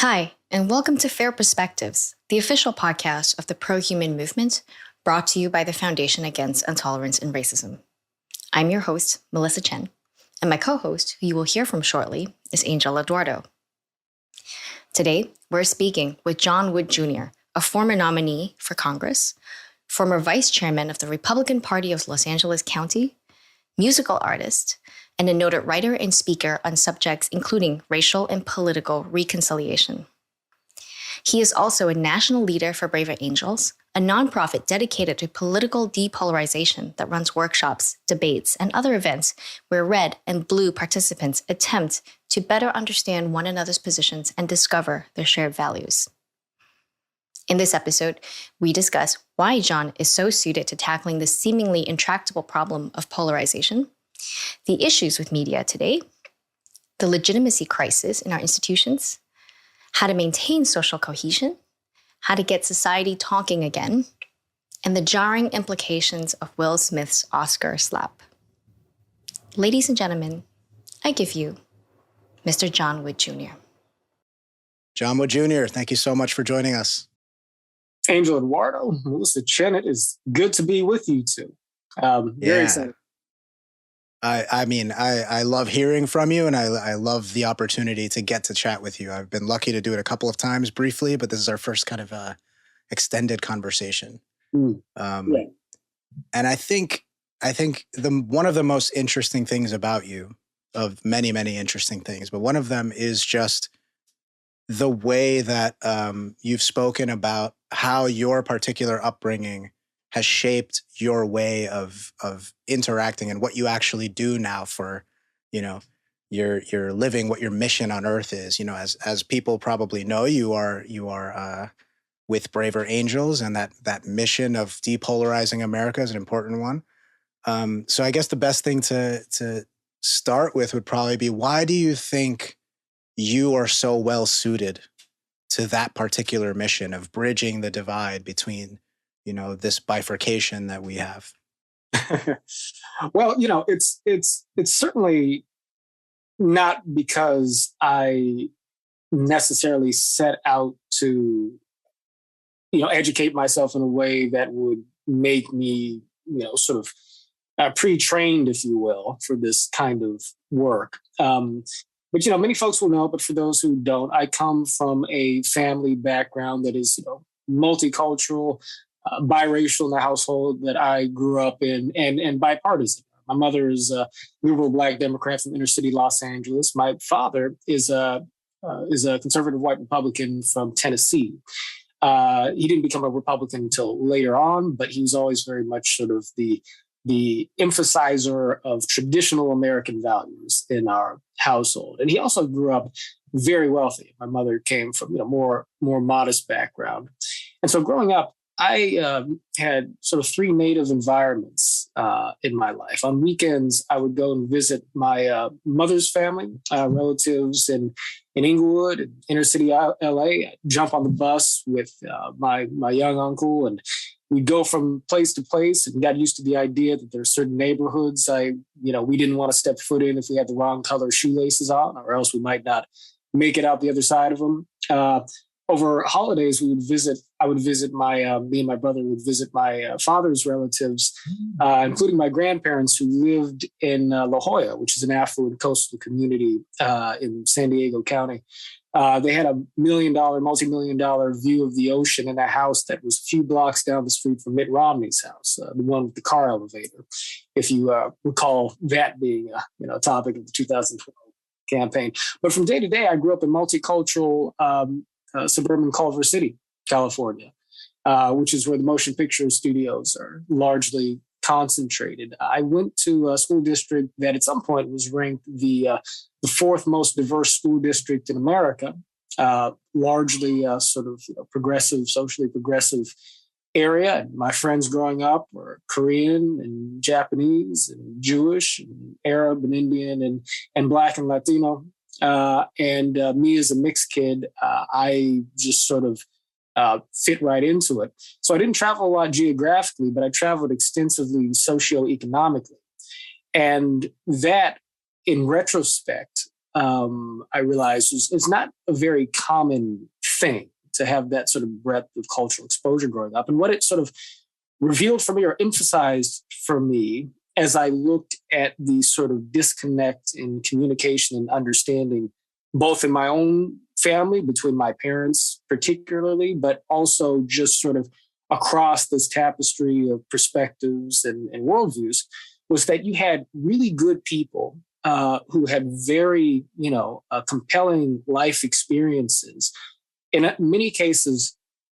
Hi, and welcome to Fair Perspectives, the official podcast of the pro-human movement, brought to you by the Foundation Against Intolerance and Racism. I'm your host, Melissa Chen, and my co-host, who you will hear from shortly, is Angel Eduardo. Today, we're speaking with John Wood Jr., a former nominee for Congress, former vice chairman of the Republican Party of Los Angeles County, musical artist, and a noted writer and speaker on subjects including racial and political reconciliation. He is also a national leader for Braver Angels, a nonprofit dedicated to political depolarization that runs workshops, debates, and other events where red and blue participants attempt to better understand one another's positions and discover their shared values. In this episode, we discuss why John is so suited to tackling the seemingly intractable problem of polarization, the issues with media today, the legitimacy crisis in our institutions, how to maintain social cohesion, how to get society talking again, and the jarring implications of Will Smith's Oscar slap. Ladies and gentlemen, I give you Mr. John Wood Jr. John Wood Jr., thank you so much for joining us. Angel Eduardo, Melissa Chen, it is good to be with you two. Very excited. I love hearing from you, and I love the opportunity to get to chat with you. I've been lucky to do it a couple of times briefly, but this is our first kind of extended conversation. And I think one of the most interesting things about you, of many, many interesting things, but one of them is just the way that you've spoken about how your particular upbringing has shaped your way of interacting and what you actually do now for, your living, what your mission on earth is. As people probably know, you are with Braver Angels, and that mission of depolarizing America is an important one. So I guess the best thing to start with would probably be, why do you think you are so well suited to that particular mission of bridging the divide between this bifurcation that we have? Well, it's certainly not because I necessarily set out to, educate myself in a way that would make me, sort of pre-trained, if you will, for this kind of work. But, many folks will know, but for those who don't, I come from a family background that is, multicultural, biracial in the household that I grew up in, and bipartisan. My mother is a liberal Black Democrat from inner city Los Angeles. My father is a conservative white Republican from Tennessee. He didn't become a Republican until later on, but he was always very much sort of the emphasizer of traditional American values in our household. And he also grew up very wealthy. My mother came from more modest background. And so growing up, I had sort of three native environments in my life. On weekends, I would go and visit my mother's family, relatives in Inglewood, inner city LA. I'd jump on the bus with my young uncle, and we'd go from place to place, and got used to the idea that there are certain neighborhoods we didn't want to step foot in if we had the wrong color shoelaces on, or else we might not make it out the other side of them. Over holidays, me and my brother would visit my father's relatives, including my grandparents who lived in La Jolla, which is an affluent coastal community in San Diego County. They had a multi-million-dollar view of the ocean in a house that was a few blocks down the street from Mitt Romney's house, the one with the car elevator, if you recall that being a topic of the 2012 campaign. But from day to day, I grew up in multicultural suburban Culver City, California, which is where the motion picture studios are largely concentrated. I went to a school district that at some point was ranked the fourth most diverse school district in America, largely progressive, socially progressive area. And my friends growing up were Korean and Japanese and Jewish and Arab and Indian and Black and Latino. And me as a mixed kid, I just sort of fit right into it. So I didn't travel a lot geographically, but I traveled extensively socioeconomically. And that, in retrospect, I realized is not a very common thing to have that sort of breadth of cultural exposure growing up. And what it sort of revealed for me or emphasized for me as I looked at the sort of disconnect in communication and understanding, both in my own family, between my parents particularly, but also just sort of across this tapestry of perspectives and worldviews, was that you had really good people who had very, compelling life experiences, in many cases,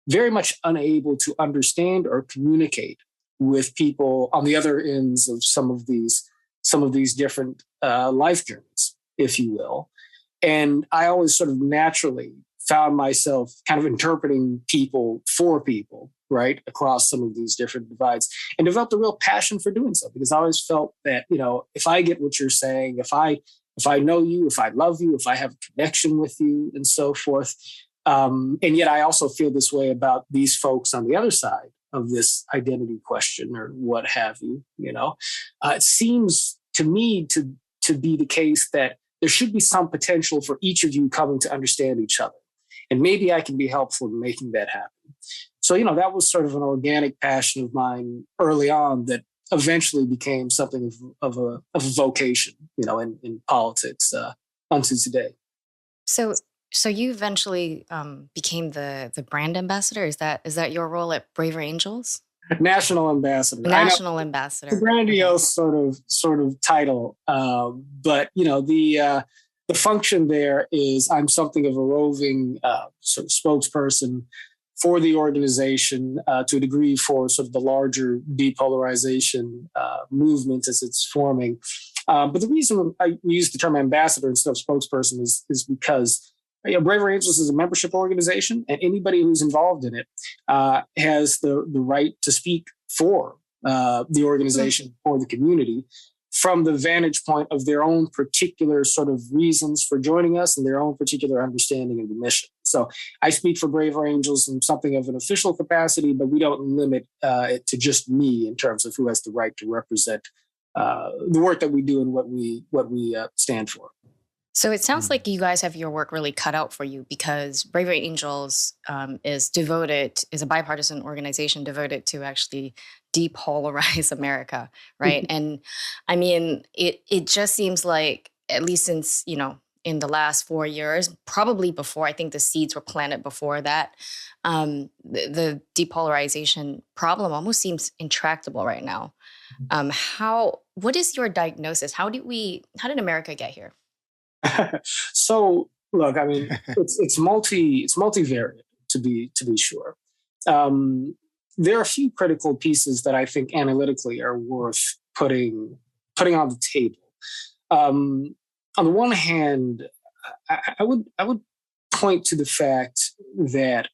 very much unable to understand or communicate with people on the other ends of some of these different life journeys, if you will. And I always sort of naturally found myself kind of interpreting people for people, right, across some of these different divides, and developed a real passion for doing so, because I always felt that, if I get what you're saying, if I know you, if I love you, if I have a connection with you and so forth. And yet I also feel this way about these folks on the other side of this identity question or what have you, it seems to me to be the case that there should be some potential for each of you coming to understand each other. And maybe I can be helpful in making that happen. So, that was sort of an organic passion of mine early on that eventually became something of a vocation, in politics unto today. So you eventually became the brand ambassador. Is that your role at Braver Angels? National ambassador. National ambassador. A grandiose sort of title, but the function there is I'm something of a roving sort of spokesperson for the organization to a degree for sort of the larger depolarization movement as it's forming. But the reason I use the term ambassador instead of spokesperson is because Braver Angels is a membership organization, and anybody who's involved in it has the right to speak for the organization, for the community, from the vantage point of their own particular sort of reasons for joining us and their own particular understanding of the mission. So I speak for Braver Angels in something of an official capacity, but we don't limit it to just me in terms of who has the right to represent the work that we do and what we stand for. So it sounds like you guys have your work really cut out for you, because Braver Angels is a bipartisan organization devoted to actually depolarize America, right? And I mean, it just seems like, at least since, in the last 4 years, probably before, I think the seeds were planted before that, the depolarization problem almost seems intractable right now. What is your diagnosis? How did America get here? So look, I mean, it's multivariate to be sure. There are a few critical pieces that I think analytically are worth putting on the table. On the one hand, I would point to the fact that,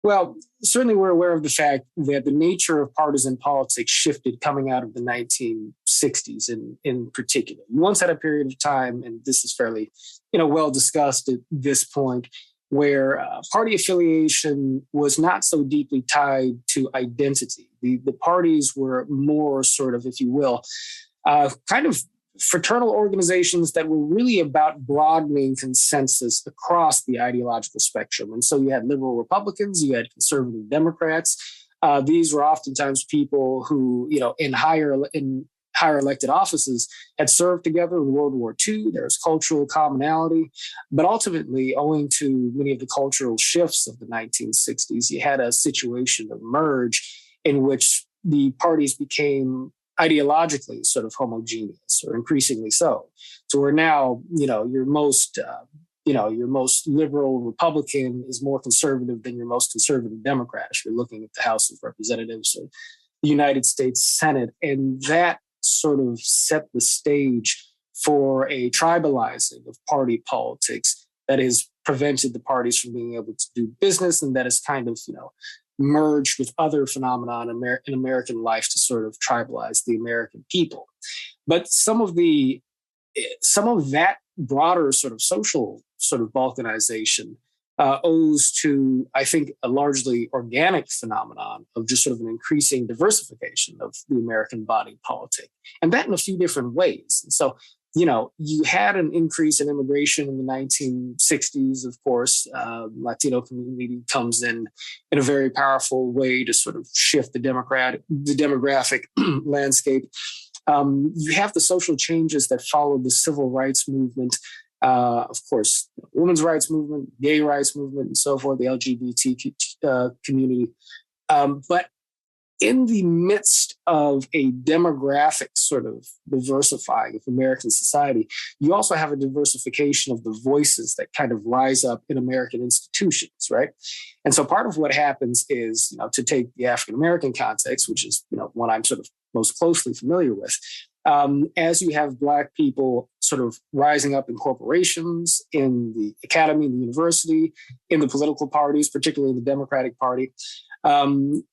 well, certainly we're aware of the fact that the nature of partisan politics shifted coming out of the 1960s in particular. You once had a period of time, and this is fairly, well discussed at this point, where party affiliation was not so deeply tied to identity. The parties were more sort of, if you will, kind of fraternal organizations that were really about broadening consensus across the ideological spectrum. And so you had liberal Republicans, you had conservative Democrats. These were oftentimes people who, in higher elected offices had served together in World War II. There's cultural commonality. But ultimately, owing to many of the cultural shifts of the 1960s, you had a situation emerge in which the parties became ideologically sort of homogeneous, or increasingly so. So we're now, your most liberal Republican is more conservative than your most conservative Democrat if you're looking at the House of Representatives or the United States Senate. And that sort of set the stage for a tribalizing of party politics that has prevented the parties from being able to do business, and that has kind of, merged with other phenomena in American life to sort of tribalize the American people. But some of that broader sort of social sort of balkanization owes to, I think, a largely organic phenomenon of just sort of an increasing diversification of the American body politic, and that in a few different ways. And so you had an increase in immigration in the 1960s, of course. Latino community comes in a very powerful way to sort of shift the demographic landscape. You have the social changes that followed the civil rights movement, of course, women's rights movement, gay rights movement, and so forth, the LGBT community. But in the midst of a demographic sort of diversifying of American society, you also have a diversification of the voices that kind of rise up in American institutions, right? And so part of what happens is, to take the African-American context, which is, one I'm sort of most closely familiar with, as you have Black people sort of rising up in corporations, in the academy, the university, in the political parties, particularly the Democratic Party,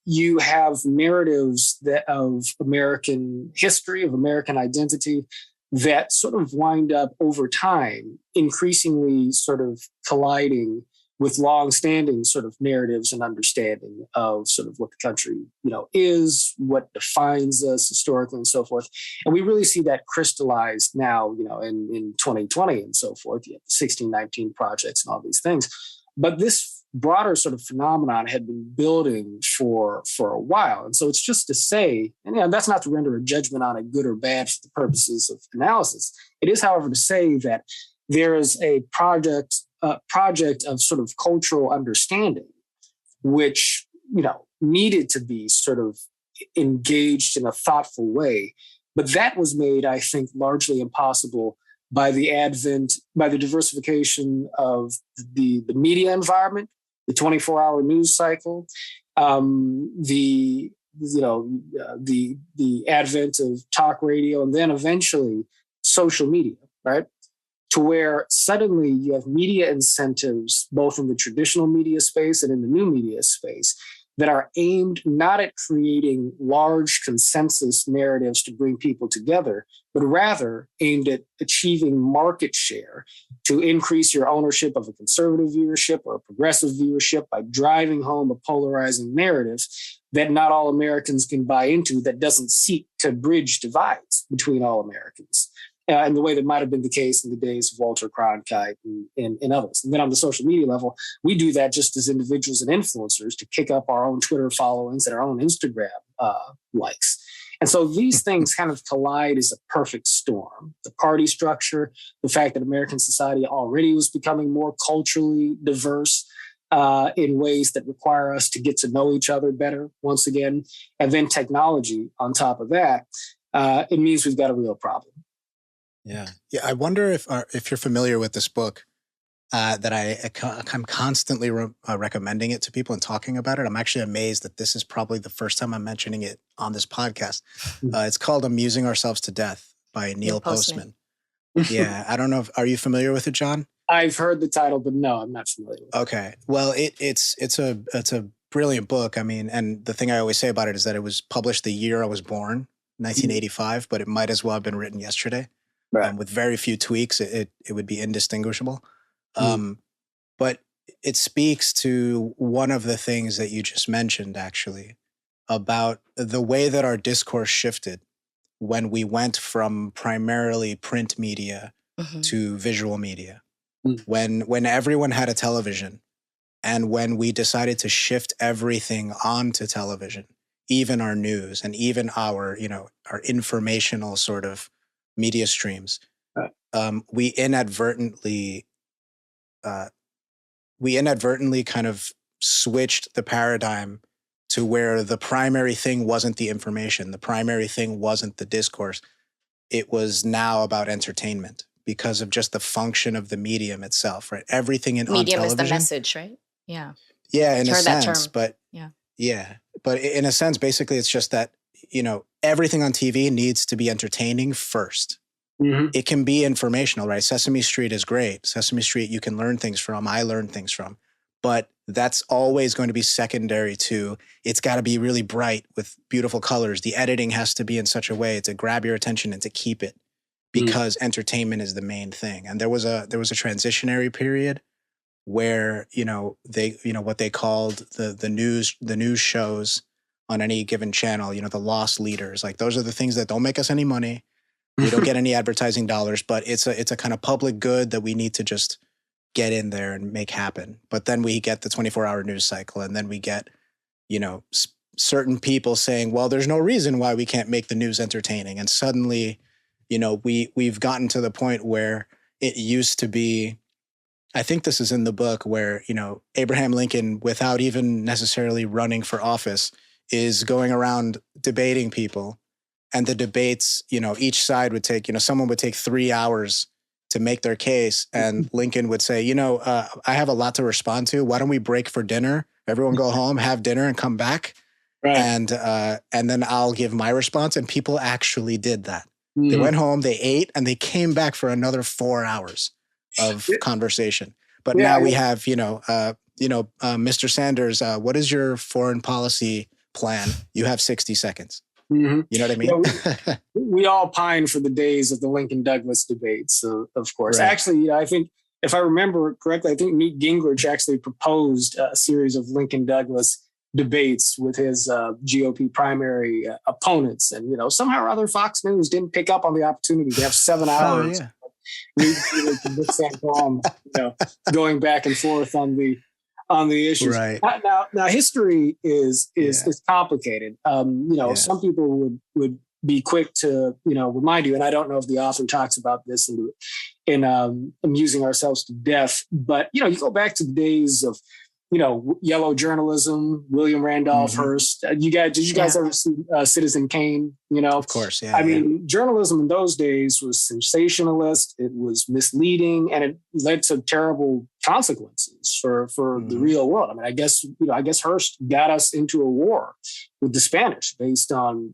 you have narratives of American history, of American identity, that sort of wind up over time increasingly sort of colliding with long-standing sort of narratives and understanding of sort of what the country, is, what defines us historically and so forth. And we really see that crystallized now, in 2020 and so forth. You have the 1619 projects and all these things. But this broader sort of phenomenon had been building for a while. And so it's just to say, and that's not to render a judgment on it good or bad for the purposes of analysis. It is, however, to say that there is a project of sort of cultural understanding, which, needed to be sort of engaged in a thoughtful way. But that was made, I think, largely impossible by the diversification of the media environment, the 24-hour news cycle, the advent of talk radio, and then eventually social media, right? To where suddenly you have media incentives, both in the traditional media space and in the new media space, that are aimed not at creating large consensus narratives to bring people together, but rather aimed at achieving market share to increase your ownership of a conservative viewership or a progressive viewership by driving home a polarizing narrative that not all Americans can buy into, that doesn't seek to bridge divides between all Americans. In the way that might have been the case in the days of Walter Cronkite and others. And then on the social media level, we do that just as individuals and influencers to kick up our own Twitter followings and our own Instagram likes. And so these things kind of collide as a perfect storm. The party structure, the fact that American society already was becoming more culturally diverse in ways that require us to get to know each other better once again, and then technology on top of that, it means we've got a real problem. Yeah. I wonder if you're familiar with this book that I'm constantly recommending it to people and talking about it. I'm actually amazed that this is probably the first time I'm mentioning it on this podcast. It's called Amusing Ourselves to Death by Neil Postman. Yeah. I don't know. Are you familiar with it, John? I've heard the title, but no, I'm not familiar with it. Okay. Well, it's a brilliant book. I mean, and the thing I always say about it is that it was published the year I was born, 1985, but it might as well have been written yesterday. Right. With very few tweaks, it would be indistinguishable. But it speaks to one of the things that you just mentioned, actually, about the way that our discourse shifted when we went from primarily print media to visual media. When everyone had a television, and when we decided to shift everything onto television, even our news and even our informational sort of media streams, we inadvertently kind of switched the paradigm to where the primary thing wasn't the information, the primary thing wasn't the discourse. It was now about entertainment because of just the function of the medium itself, right? Everything on television. Medium is the message, right? Yeah. Yeah, in a sense, but but in a sense, basically, it's just that everything on TV needs to be entertaining first. It can be informational, right? Sesame Street is great. Sesame Street, you can learn things from. I learn things from. But that's always going to be secondary to, it's got to be really bright with beautiful colors. The editing has to be in such a way to grab your attention and to keep it, because entertainment is the main thing. And there was a transitionary period where, what they called the news shows on any given channel, the lost leaders, like those are the things that don't make us any money. We don't get any advertising dollars, but it's a kind of public good that we need to just get in there and make happen. But then we get the 24-hour news cycle, and then we get, certain people saying, well, there's no reason why we can't make the news entertaining. And suddenly, we've gotten to the point where it used to be, I think this is in the book, where, Abraham Lincoln, without even necessarily running for office, is going around debating people. And the debates, each side would take, someone would take 3 hours to make their case. And Lincoln would say, I have a lot to respond to. Why don't we break for dinner? Everyone go home, have dinner, and come back. Right. And then I'll give my response. And people actually did that. Mm-hmm. They went home, they ate, and they came back for another 4 hours of conversation. But now we have, Mr. Sanders, what is your foreign policy plan? You have 60 seconds. Mm-hmm. You know what I mean? We all pine for the days of the LincolnDouglas debates, of course. Right. Actually, I think, if I remember correctly, I think Newt Gingrich actually proposed a series of LincolnDouglas debates with his GOP primary opponents. And, somehow or other Fox News didn't pick up on the opportunity to have 7 hours. Oh, yeah. Going back and forth on the issues. Right. Now history is complicated. Some people would be quick to remind you, and I don't know if the author talks about this in amusing ourselves to death, but you go back to the days of yellow journalism, William Randolph Hearst. Did you guys ever see Citizen Kane? Of course, yeah. I mean, journalism in those days was sensationalist. It was misleading, and it led to terrible consequences for the real world. I mean, I guess Hearst got us into a war with the Spanish based on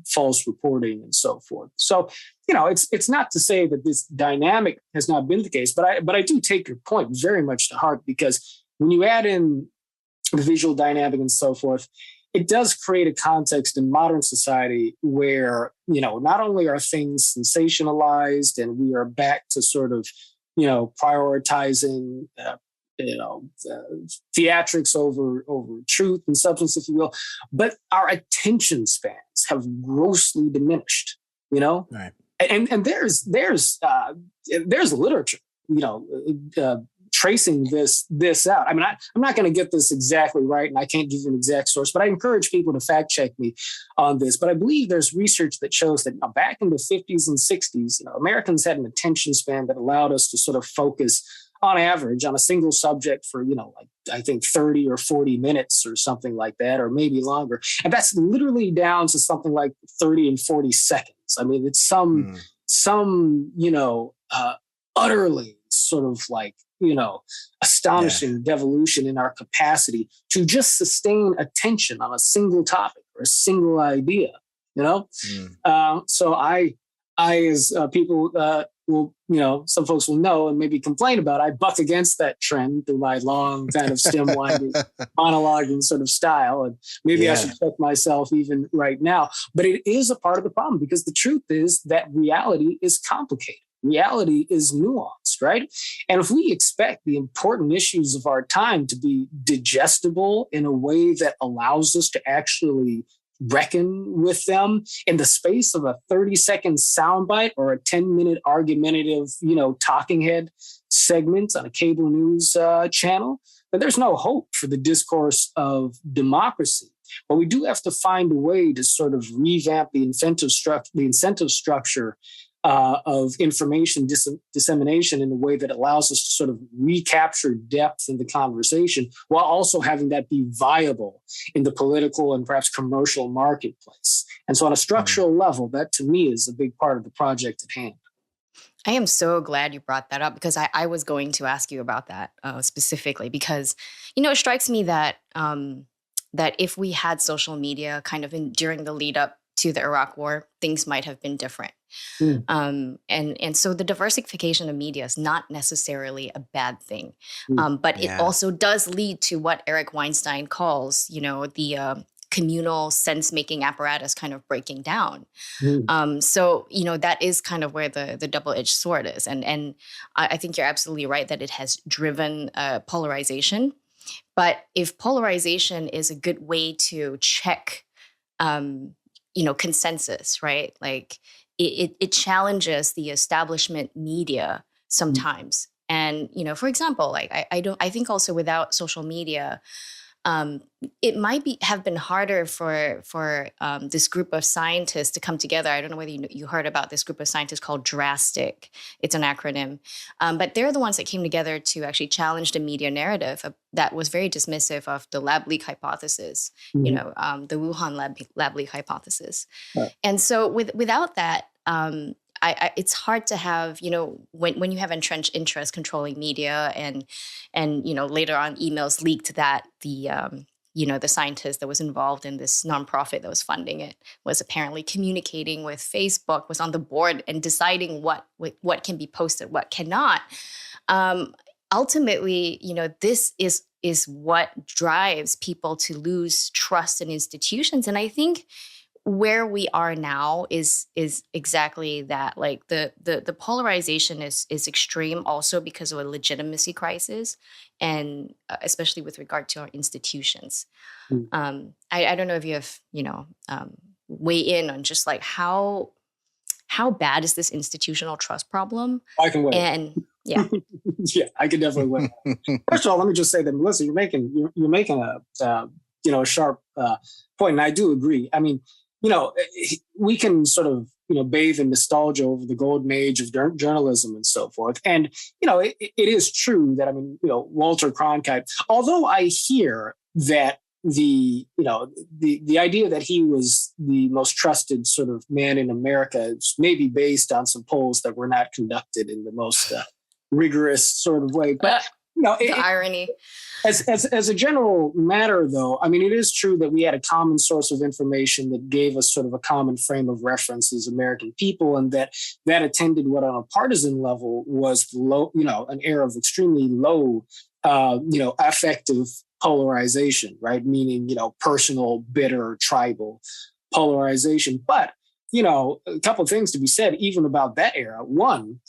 false reporting and so forth. So it's not to say that this dynamic has not been the case, but I do take your point very much to heart, because when you add in the visual dynamic and so forth, it does create a context in modern society where, not only are things sensationalized and we are back to sort of, prioritizing, theatrics over truth and substance, if you will, but our attention spans have grossly diminished, Right. And there's literature, tracing this out. I mean, I'm not going to get this exactly right, and I can't give you an exact source, but I encourage people to fact check me on this. But I believe there's research that shows that back in the 50s and 60s, Americans had an attention span that allowed us to sort of focus on average on a single subject for, I think 30 or 40 minutes or something like that, or maybe longer. And that's literally down to something like 30 and 40 seconds. I mean, it's some utterly sort of like, astonishing devolution in our capacity to just sustain attention on a single topic or a single idea, So I as people will, some folks will know and maybe complain about, I buck against that trend through my long kind of stem-winding monologuing sort of style. And maybe I should check myself even right now. But it is a part of the problem, because the truth is that reality is complicated. Reality is nuanced, right? And if we expect the important issues of our time to be digestible in a way that allows us to actually reckon with them in the space of a 30-second soundbite or a 10-minute argumentative, talking head segment on a cable news channel, then there's no hope for the discourse of democracy. But we do have to find a way to sort of revamp the incentive structure of information dissemination in a way that allows us to sort of recapture depth in the conversation, while also having that be viable in the political and perhaps commercial marketplace. And so on a structural level, that to me is a big part of the project at hand. I am so glad you brought that up, because I was going to ask you about that specifically, because, it strikes me that that if we had social media kind of during the lead up to the Iraq War, things might have been different. And so the diversification of media is not necessarily a bad thing, but it also does lead to what Eric Weinstein calls, the communal sense-making apparatus kind of breaking down. So, that is kind of where the double-edged sword is. And I think you're absolutely right that it has driven polarization. But if polarization is a good way to check, consensus, right? Like, it challenges the establishment media sometimes. And, for example, like I think also without social media, it might have been harder for this group of scientists to come together. I don't know whether you heard about this group of scientists called DRASTIC. It's an acronym. But they're the ones that came together to actually challenge the media narrative that was very dismissive of the lab leak hypothesis, the Wuhan lab leak hypothesis. Right. And so without that, it's hard to have, when you have entrenched interests controlling media and later on emails leaked that the scientist that was involved in this nonprofit that was funding it was apparently communicating with Facebook, was on the board and deciding what can be posted, what cannot. Ultimately, this is what drives people to lose trust in institutions. And I think where we are now is exactly that. Like the polarization is extreme also because of a legitimacy crisis, and especially with regard to our institutions. I don't know if you have weigh in on just like how bad is this institutional trust problem? I can weigh. And yeah, yeah, I can definitely weigh. First of all, let me just say that, Melissa, you're making a sharp point, and I do agree. I mean, we can sort of, bathe in nostalgia over the golden age of journalism and so forth. And, it is true that, Walter Cronkite, although I hear that the idea that he was the most trusted sort of man in America is maybe based on some polls that were not conducted in the most rigorous sort of way. But, the irony. As a general matter, though, it is true that we had a common source of information that gave us sort of a common frame of reference as American people, and that attended what on a partisan level was low, an era of extremely low, affective polarization, right? Meaning, personal, bitter, tribal polarization. But a couple of things to be said even about that era. One,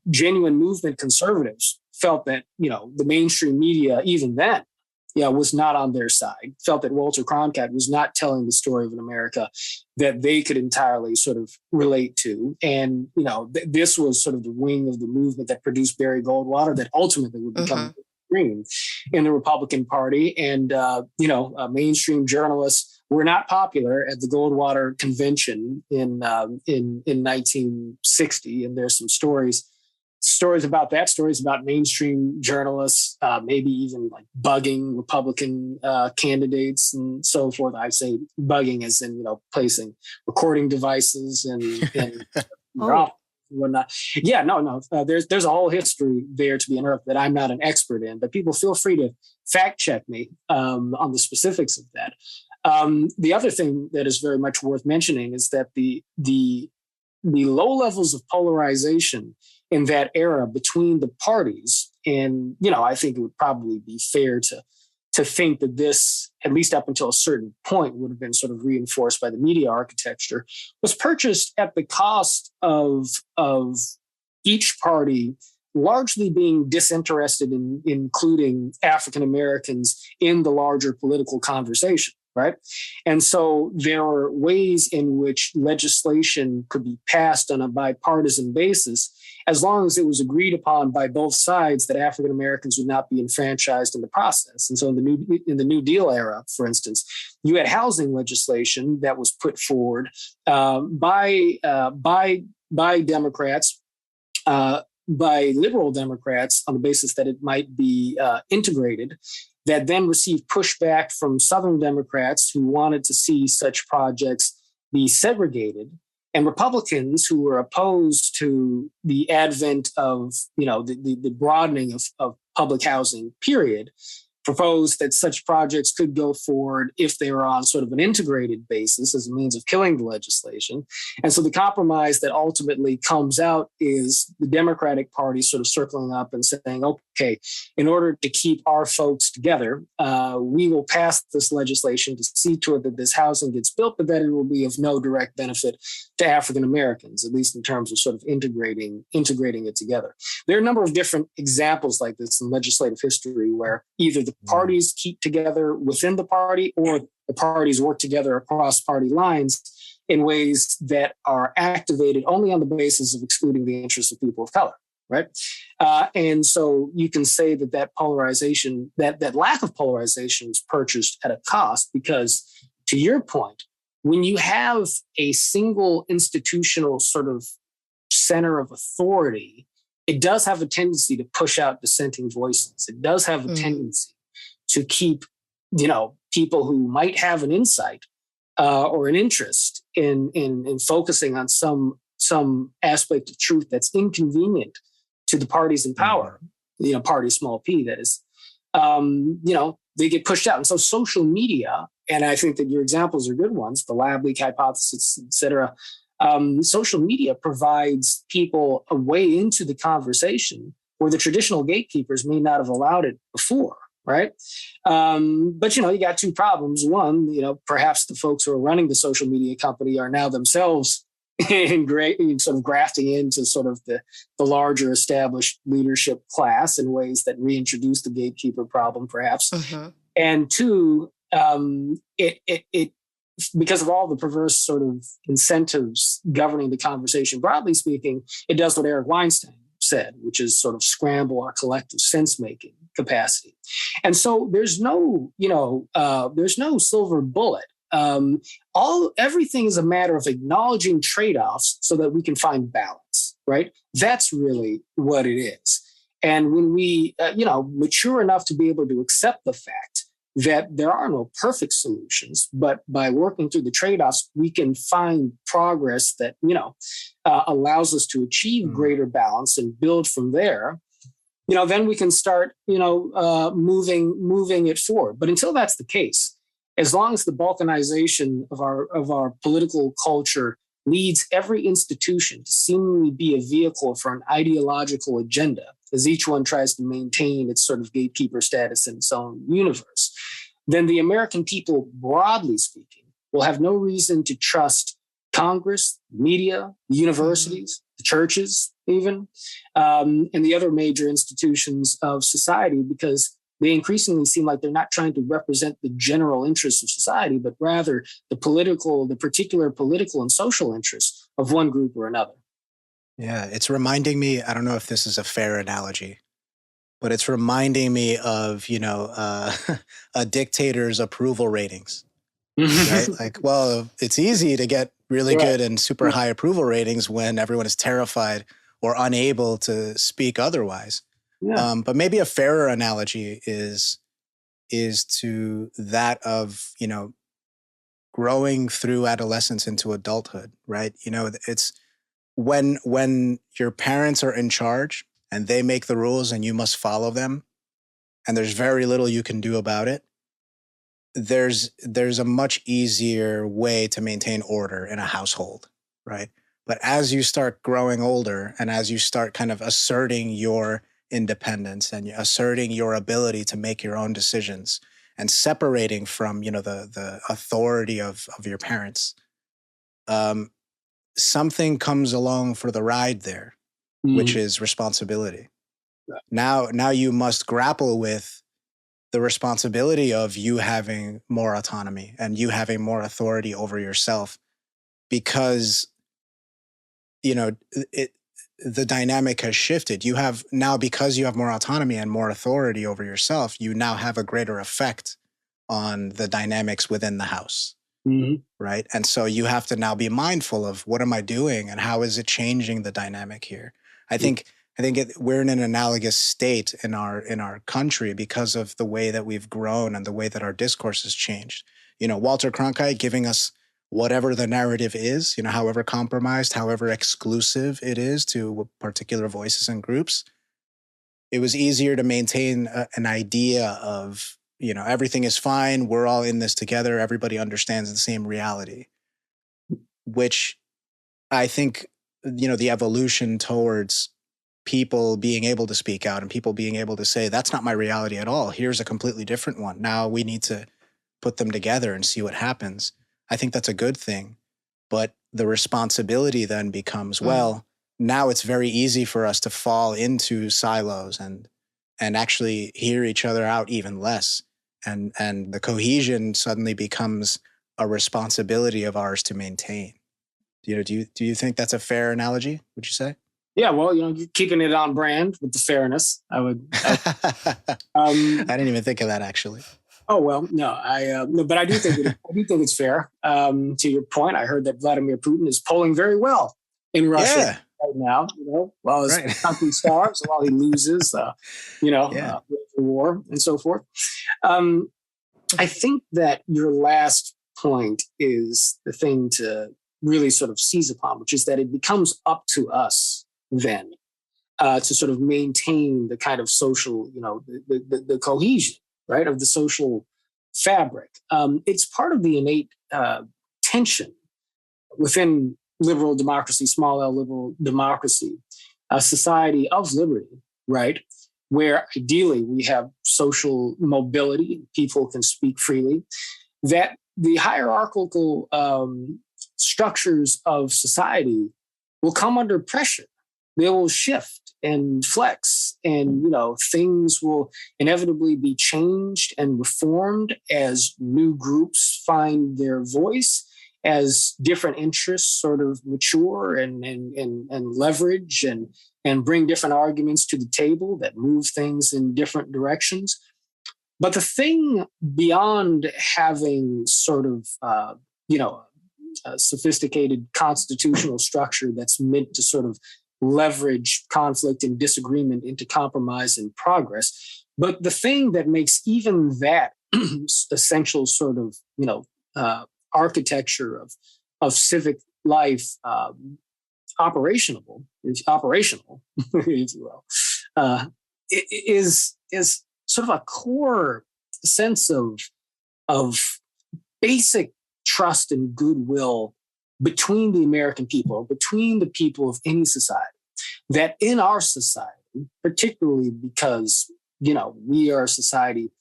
genuine movement conservatives felt that, the mainstream media, even then, was not on their side, felt that Walter Cronkite was not telling the story of an America that they could entirely sort of relate to. And, this was sort of the wing of the movement that produced Barry Goldwater that ultimately would become mainstream in the Republican Party. And, mainstream journalists were not popular at the Goldwater convention in 1960. And there's some stories about that, stories about mainstream journalists, maybe even like bugging Republican candidates and so forth. I say bugging as in, placing recording devices and whatnot. Yeah, no. There's a whole history there to be unearthed that I'm not an expert in, but people feel free to fact check me on the specifics of that. The other thing that is very much worth mentioning is that the low levels of polarization in that era between the parties, and I think it would probably be fair to think that this, at least up until a certain point, would have been sort of reinforced by the media architecture, was purchased at the cost of each party largely being disinterested in including African Americans in the larger political conversation. Right. And so there are ways in which legislation could be passed on a bipartisan basis, as long as it was agreed upon by both sides that African Americans would not be enfranchised in the process. And so in the New Deal era, for instance, you had housing legislation that was put forward by Democrats, by liberal Democrats, on the basis that it might be integrated, that then received pushback from Southern Democrats who wanted to see such projects be segregated, and Republicans who were opposed to the advent of, the broadening of public housing, period, proposed that such projects could go forward if they were on sort of an integrated basis as a means of killing the legislation. And so the compromise that ultimately comes out is the Democratic Party sort of circling up and saying, okay, in order to keep our folks together, we will pass this legislation to see to it that this housing gets built, but that it will be of no direct benefit to African Americans, at least in terms of sort of integrating it together. There are a number of different examples like this in legislative history where either the parties keep together within the party or the parties work together across party lines in ways that are activated only on the basis of excluding the interests of people of color, right? And so you can say that polarization, that lack of polarization is purchased at a cost because, to your point, when you have a single institutional sort of center of authority, it does have a tendency to push out dissenting voices. It does have a tendency to keep, people who might have an insight or an interest in focusing on some aspect of truth that's inconvenient to the parties in power, party small p, that is, they get pushed out. And so social media, and I think that your examples are good ones, the lab leak hypothesis, et cetera. Social media provides people a way into the conversation where the traditional gatekeepers may not have allowed it before, right? But, you got two problems. One, perhaps the folks who are running the social media company are now themselves sort of grafting into sort of the larger established leadership class in ways that reintroduce the gatekeeper problem, perhaps. And two, it because of all the perverse sort of incentives governing the conversation, broadly speaking, it does what Eric Weinstein said, which is sort of scramble our collective sense-making capacity. And so there's no silver bullet. Everything is a matter of acknowledging trade-offs so that we can find balance, right? That's really what it is. And when we, mature enough to be able to accept the fact that there are no perfect solutions, but by working through the trade-offs, we can find progress that, allows us to achieve greater balance and build from there. Then we can start, moving it forward. But until that's the case, as long as the balkanization of our political culture leads every institution to seemingly be a vehicle for an ideological agenda, as each one tries to maintain its sort of gatekeeper status in its own universe, then the American people, broadly speaking, will have no reason to trust Congress, media, the universities, the churches, even, and the other major institutions of society, because they increasingly seem like they're not trying to represent the general interests of society, but rather the particular political and social interests of one group or another. Yeah, it's reminding me, I don't know if this is a fair analogy, but it's reminding me of, a dictator's approval ratings, right? Like, well, it's easy to get really good and super high approval ratings when everyone is terrified or unable to speak otherwise. Yeah. But maybe a fairer analogy is to that of, growing through adolescence into adulthood, right? It's when your parents are in charge and they make the rules and you must follow them, and there's very little you can do about it, there's a much easier way to maintain order in a household, right? But as you start growing older and as you start kind of asserting your independence and asserting your ability to make your own decisions and separating from, the authority of your parents, something comes along for the ride there, which is responsibility. Now you must grapple with the responsibility of you having more autonomy and you having more authority over yourself, because, the dynamic has shifted. You have now, because you have more autonomy and more authority over yourself, you now have a greater effect on the dynamics within the house. Right. And so you have to now be mindful of, what am I doing and how is it changing the dynamic here? I think we're in an analogous state in our country because of the way that we've grown and the way that our discourse has changed. Walter Cronkite giving us whatever the narrative is, however compromised, however exclusive it is to particular voices and groups. It was easier to maintain an idea of, everything is fine, we're all in this together, everybody understands the same reality, which I think, the evolution towards people being able to speak out and people being able to say, that's not my reality at all, here's a completely different one. Now we need to put them together and see what happens. I think that's a good thing. But the responsibility then becomes, well, now it's very easy for us to fall into silos and actually hear each other out even less. And the cohesion suddenly becomes a responsibility of ours to maintain. Do you think that's a fair analogy, would you say? Yeah, well, keeping it on brand with the fairness, I would. I didn't even think of that, actually. Oh well, no, no, but I do think it's fair. To your point, I heard that Vladimir Putin is polling very well in Russia right now. While his country starves, while he loses, the war and so forth. I think that your last point is the thing to really sort of seize upon, which is that it becomes up to us then to sort of maintain the kind of social, the cohesion, right, of the social fabric. It's part of the innate tension within liberal democracy, small L liberal democracy, a society of liberty, right, where ideally we have social mobility, people can speak freely, that the hierarchical structures of society will come under pressure. They will shift and flex, and things will inevitably be changed and reformed as new groups find their voice, as different interests sort of mature and leverage and bring different arguments to the table that move things in different directions. But the thing beyond having sort of a sophisticated constitutional structure that's meant to sort of leverage conflict and disagreement into compromise and progress. But the thing that makes even that essential sort of, architecture of civic life operational, if you will, is sort of a core sense of basic trust and goodwill between the American people, between the people of any society, that in our society, particularly because, we are a society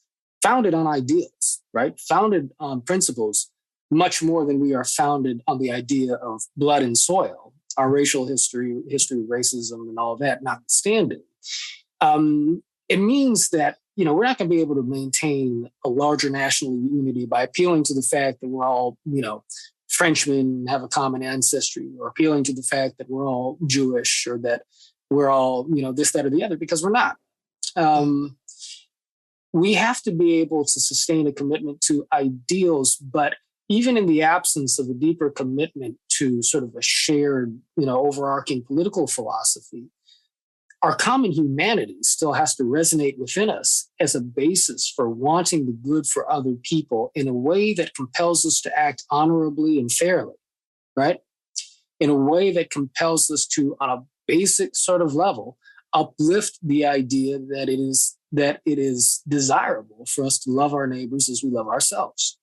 founded on ideals, right? Founded on principles much more than we are founded on the idea of blood and soil, our racial history of racism and all of that notwithstanding. It means that, we're not going to be able to maintain a larger national unity by appealing to the fact that we're all, Frenchmen, have a common ancestry, or appealing to the fact that we're all Jewish, or that we're all, this, that, or the other, because we're not. We have to be able to sustain a commitment to ideals, but even in the absence of a deeper commitment to sort of a shared, overarching political philosophy, our common humanity still has to resonate within us as a basis for wanting the good for other people in a way that compels us to act honorably and fairly, right? In a way that compels us to, on a basic sort of level, uplift the idea that it is desirable for us to love our neighbors as we love ourselves.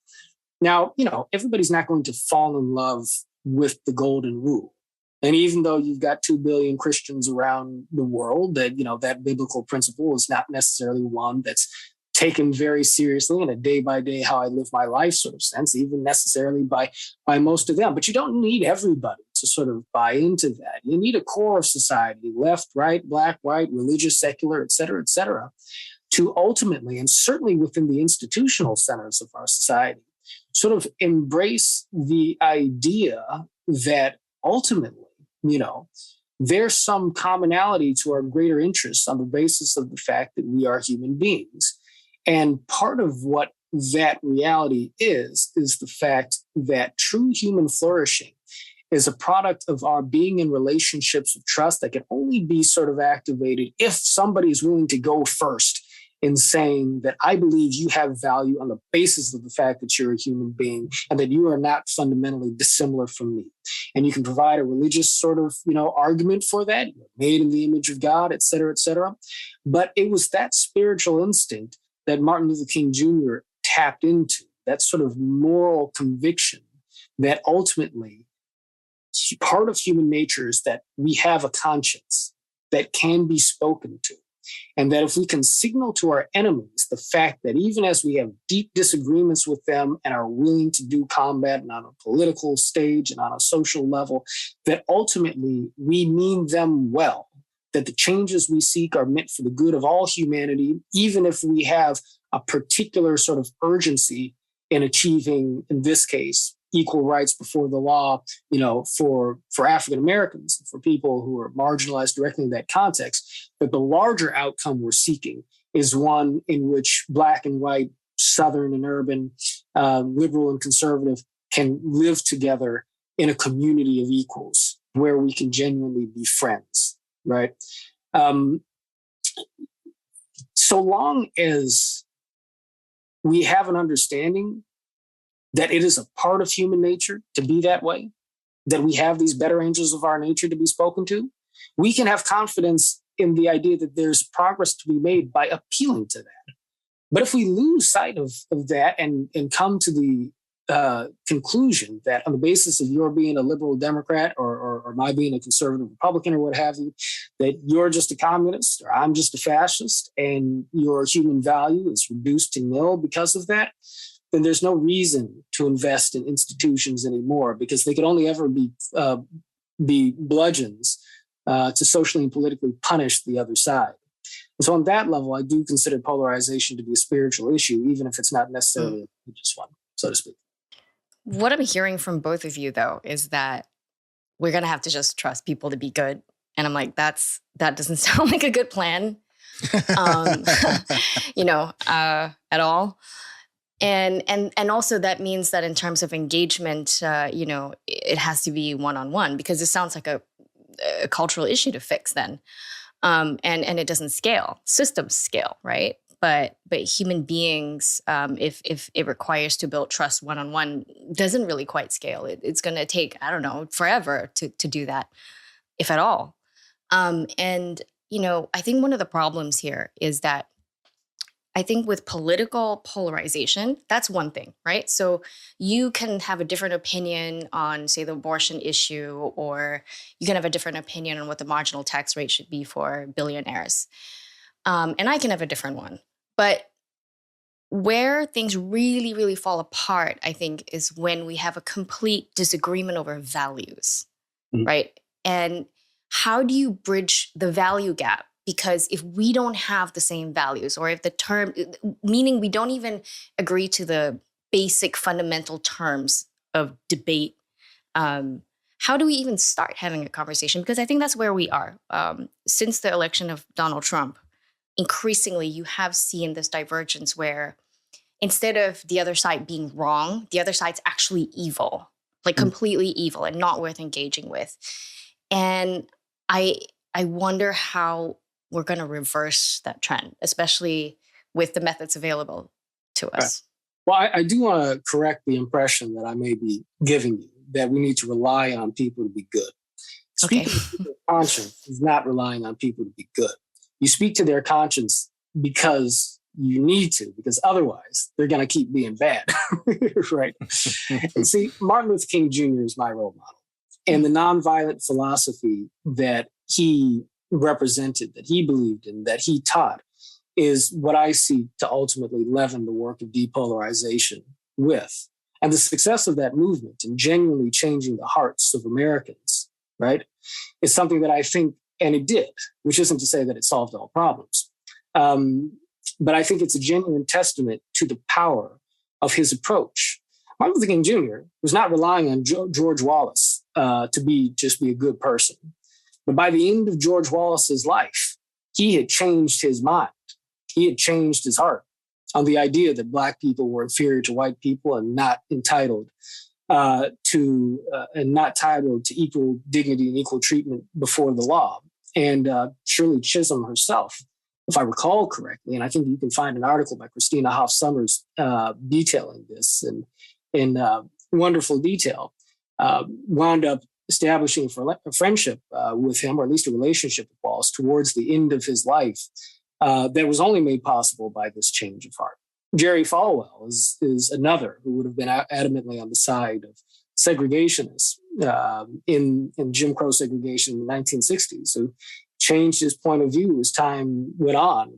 Now, everybody's not going to fall in love with the golden rule. And even though you've got 2 billion Christians around the world, that, that biblical principle is not necessarily one that's taken very seriously in a day-by-day how I live my life sort of sense, even necessarily by most of them. But you don't need everybody to sort of buy into that. You need a core of society, left, right, black, white, religious, secular, et cetera, to ultimately, and certainly within the institutional centers of our society, sort of embrace the idea that ultimately, there's some commonality to our greater interests on the basis of the fact that we are human beings. And part of what that reality is the fact that true human flourishing is a product of our being in relationships of trust that can only be sort of activated if somebody is willing to go first in saying that I believe you have value on the basis of the fact that you're a human being and that you are not fundamentally dissimilar from me. And you can provide a religious sort of, argument for that. You're made in the image of God, et cetera, et cetera. But it was that spiritual instinct that Martin Luther King Jr. tapped into, that sort of moral conviction that ultimately part of human nature is that we have a conscience that can be spoken to. And that if we can signal to our enemies the fact that even as we have deep disagreements with them and are willing to do combat and on a political stage and on a social level, that ultimately we mean them well, that the changes we seek are meant for the good of all humanity, even if we have a particular sort of urgency in achieving, in this case, equal rights before the law, for African Americans, for people who are marginalized directly in that context. But the larger outcome we're seeking is one in which Black and white, Southern and urban, liberal and conservative can live together in a community of equals where we can genuinely be friends, right? So long as we have an understanding that it is a part of human nature to be that way, that we have these better angels of our nature to be spoken to, we can have confidence in the idea that there's progress to be made by appealing to that. But if we lose sight of that and come to the conclusion that on the basis of your being a liberal Democrat or my being a conservative Republican or what have you, that you're just a communist or I'm just a fascist and your human value is reduced to nil because of that, then there's no reason to invest in institutions anymore, because they could only ever be bludgeons to socially and politically punish the other side. And so on that level, I do consider polarization to be a spiritual issue, even if it's not necessarily a religious one, so to speak. What I'm hearing from both of you, though, is that we're going to have to just trust people to be good. And I'm like, that doesn't sound like a good plan, at all. And also that means that in terms of engagement, it has to be one-on-one, because it sounds like a cultural issue to fix then. And it doesn't scale. Systems scale, right? But human beings, if it requires to build trust one-on-one, doesn't really quite scale. It's going to take, forever to do that, if at all. I think one of the problems here is that I think with political polarization, that's one thing, right? So you can have a different opinion on, say, the abortion issue, or you can have a different opinion on what the marginal tax rate should be for billionaires. And I can have a different one. But where things really, really fall apart, I think, is when we have a complete disagreement over values, right? And how do you bridge the value gap? Because if we don't have the same values, or if meaning we don't even agree to the basic fundamental terms of debate, how do we even start having a conversation? Because I think that's where we are. Since the election of Donald Trump, increasingly you have seen this divergence where instead of the other side being wrong, the other side's actually evil, like completely evil and not worth engaging with. And I wonder how we're going to reverse that trend, especially with the methods available to us. Right. Well, I do want to correct the impression that I may be giving you, that we need to rely on people to be good. Speaking to their conscience is not relying on people to be good. You speak to their conscience because you need to, because otherwise they're going to keep being bad, right? And see, Martin Luther King Jr. is my role model. And the nonviolent philosophy that he represented, that he believed in, that he taught, is what I seek to ultimately leaven the work of depolarization with. And the success of that movement in genuinely changing the hearts of Americans, right, is something that I think, and it did, which isn't to say that it solved all problems. But I think it's a genuine testament to the power of his approach. Martin Luther King Jr. was not relying on George Wallace to be a good person. But by the end of George Wallace's life, he had changed his mind. He had changed his heart on the idea that Black people were inferior to white people and not entitled to equal dignity and equal treatment before the law. And Shirley Chisholm herself, if I recall correctly, and I think you can find an article by Christina Hoff Sommers detailing this in wonderful detail, wound up establishing a friendship with him, or at least a relationship with Wallace, towards the end of his life that was only made possible by this change of heart. Jerry Falwell is another who would have been adamantly on the side of segregationists in Jim Crow segregation in the 1960s, who changed his point of view as time went on,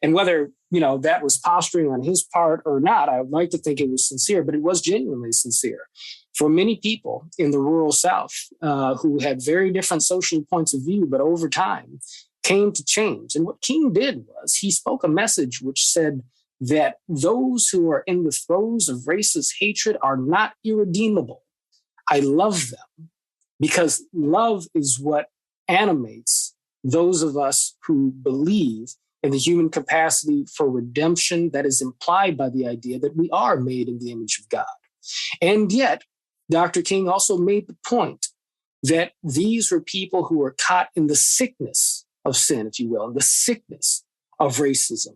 and whether, that was posturing on his part or not, I would like to think it was sincere, but it was genuinely sincere. For many people in the rural South who had very different social points of view, but over time came to change. And what King did was he spoke a message which said that those who are in the throes of racist hatred are not irredeemable. I love them because love is what animates those of us who believe in the human capacity for redemption that is implied by the idea that we are made in the image of God. And yet, Dr. King also made the point that these were people who were caught in the sickness of sin, if you will, in the sickness of racism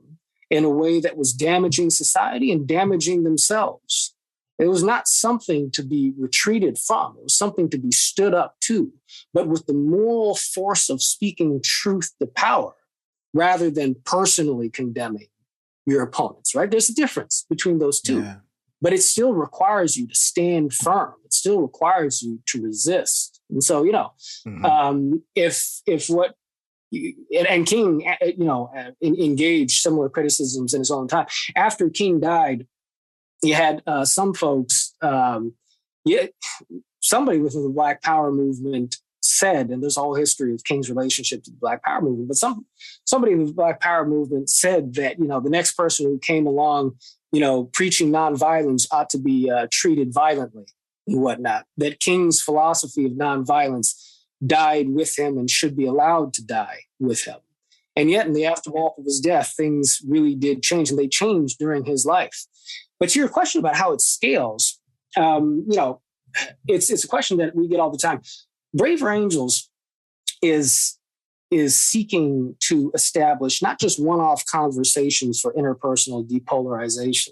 in a way that was damaging society and damaging themselves. It was not something to be retreated from. It was something to be stood up to, but with the moral force of speaking truth to power rather than personally condemning your opponents, right? There's a difference between those two. Yeah. But it still requires you to stand firm. It still requires you to resist. And so, if what and King, engaged similar criticisms in his own time. After King died, you had some folks, somebody within the Black Power movement said, and there's a whole history of King's relationship to the Black Power movement, but somebody in the Black Power movement said that, the next person who came along, preaching nonviolence ought to be treated violently and whatnot, that King's philosophy of nonviolence died with him and should be allowed to die with him. And yet in the aftermath of his death, things really did change, and they changed during his life. But to your question about how it scales, it's a question that we get all the time. Braver Angels is seeking to establish not just one-off conversations for interpersonal depolarization,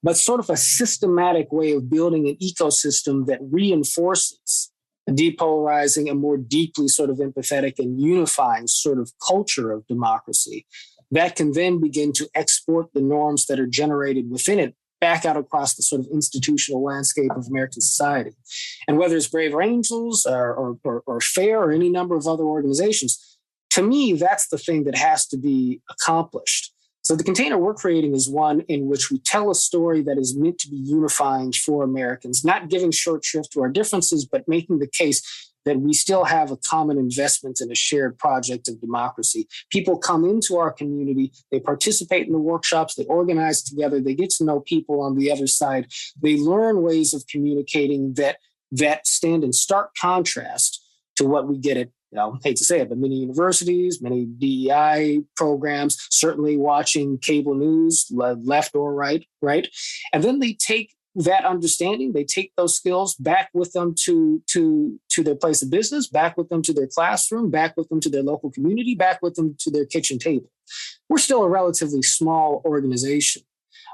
but sort of a systematic way of building an ecosystem that reinforces a depolarizing and more deeply sort of empathetic and unifying sort of culture of democracy that can then begin to export the norms that are generated within it back out across the sort of institutional landscape of American society. And whether it's Braver Angels or FAIR or any number of other organizations, to me, that's the thing that has to be accomplished. So the container we're creating is one in which we tell a story that is meant to be unifying for Americans, not giving short shrift to our differences, but making the case that we still have a common investment in a shared project of democracy. People come into our community, they participate in the workshops, they organize together, they get to know people on the other side, they learn ways of communicating that stand in stark contrast to what we get at, hate to say it, but many universities, many DEI programs, certainly watching cable news, left or right? And then they take that understanding, they take those skills back with them to their place of business, back with them to their classroom, back with them to their local community, back with them to their kitchen table. We're still a relatively small organization,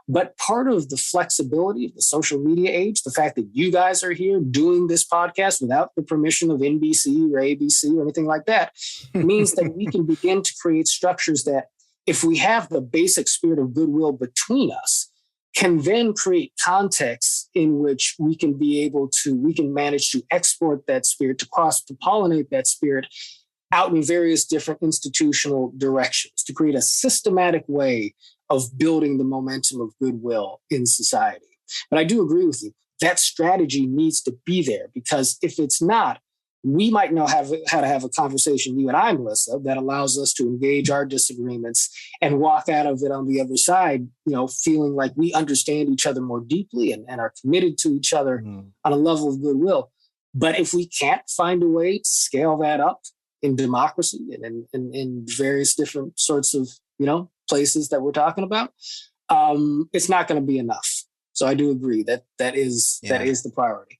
but part of the flexibility of the social media age, the fact that you guys are here doing this podcast without the permission of NBC or ABC or anything like that, means that we can begin to create structures that, if we have the basic spirit of goodwill between us, can then create contexts in which we can manage to export that spirit, to pollinate that spirit out in various different institutional directions, to create a systematic way of building the momentum of goodwill in society. But I do agree with you. That strategy needs to be there, because if it's not, we might know how to have a conversation, you and I, Melissa, that allows us to engage our disagreements and walk out of it on the other side, feeling like we understand each other more deeply and are committed to each other on a level of goodwill. But if we can't find a way to scale that up in democracy and in various different sorts of, places that we're talking about, it's not going to be enough. So I do agree that is the priority.